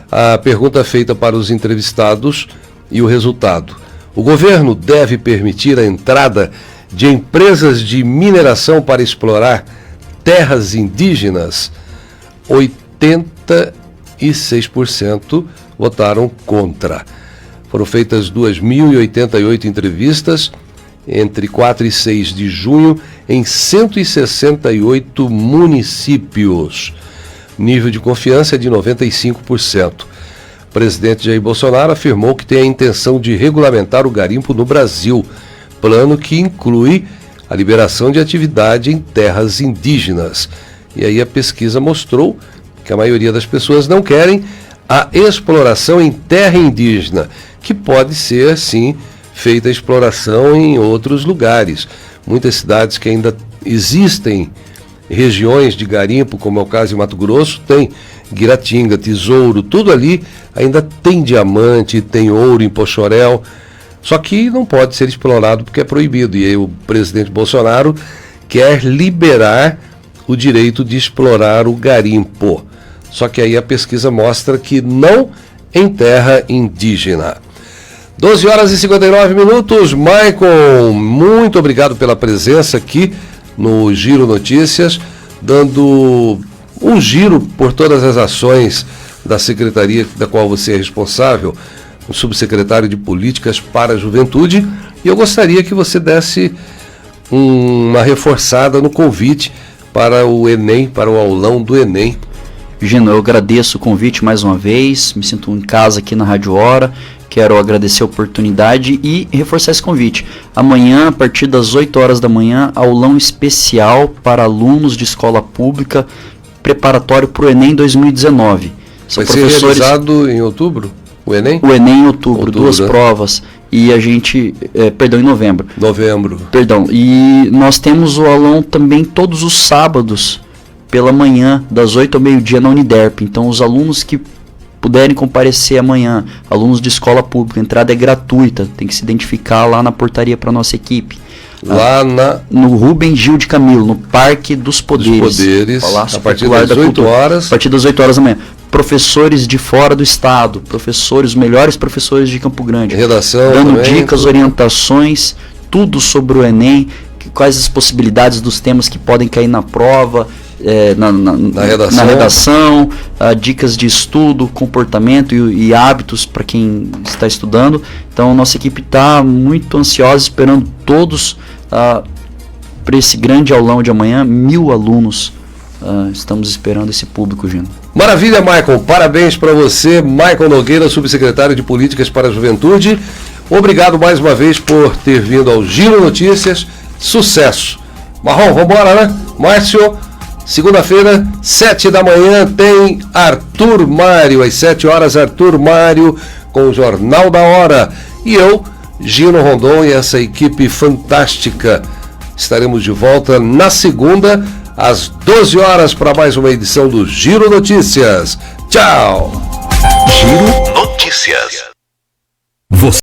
A pergunta feita para os entrevistados e o resultado: o governo deve permitir a entrada de empresas de mineração para explorar terras indígenas? 86% votaram contra. Foram feitas 2.088 entrevistas entre 4 e 6 de junho em 168 municípios. Nível de confiança é de 95%. O presidente Jair Bolsonaro afirmou que tem a intenção de regulamentar o garimpo no Brasil, plano que inclui a liberação de atividade em terras indígenas. E aí a pesquisa mostrou que a maioria das pessoas não querem a exploração em terra indígena, que pode ser, sim, feita a exploração em outros lugares. Muitas cidades que ainda existem regiões de garimpo, como é o caso em Mato Grosso, tem Guiratinga, Tesouro, tudo ali ainda tem diamante, tem ouro em Poxoréu, só que não pode ser explorado porque é proibido. E aí o presidente Bolsonaro quer liberar o direito de explorar o garimpo. Só que aí a pesquisa mostra que não em terra indígena. 12 horas e 59 minutos. Maicon, muito obrigado pela presença aqui no Giro Notícias, dando um giro por todas as ações da secretaria da qual você é responsável, o subsecretário de Políticas para a Juventude. E eu gostaria que você desse uma reforçada no convite para o Enem, para o aulão do Enem. Gino, eu agradeço o convite mais uma vez, me sinto em casa aqui na Rádio Hora, quero agradecer a oportunidade e reforçar esse convite. Amanhã, a partir das 8 horas da manhã, aulão especial para alunos de escola pública, preparatório para o Enem 2019. Vai ser realizado em outubro, o Enem? O Enem em outubro, 2 provas, e a gente, em novembro. Perdão, e nós temos o aulão também todos os sábados, pela manhã, das 8 ao meio-dia na Uniderp. Então, os alunos que puderem comparecer amanhã, alunos de escola pública, a entrada é gratuita, tem que se identificar lá na portaria para a nossa equipe. Lá no Rubem Gil de Camilo, no Parque dos Poderes. A partir das 8 horas. A partir das 8 horas da manhã. Professores de fora do estado, os melhores professores de Campo Grande. Redação dando também, dicas, orientações, tudo sobre o Enem, quais as possibilidades dos temas que podem cair na prova, na redação, dicas de estudo, comportamento e hábitos para quem está estudando. Então, nossa equipe está muito ansiosa, esperando todos para esse grande aulão de amanhã, 1.000 alunos. Estamos esperando esse público, Gino. Maravilha, Maicon. Parabéns para você, Maicon Nogueira, subsecretário de Políticas para a Juventude. Obrigado mais uma vez por ter vindo ao Giro Notícias. Sucesso. Marrom, vambora, né? Márcio, segunda-feira, 7 da manhã, tem Arthur Mário. Às 7 horas, Arthur Mário com o Jornal da Hora. E eu, Gino Rondon, e essa equipe fantástica estaremos de volta na segunda, às 12 horas, para mais uma edição do Giro Notícias. Tchau! Giro Notícias.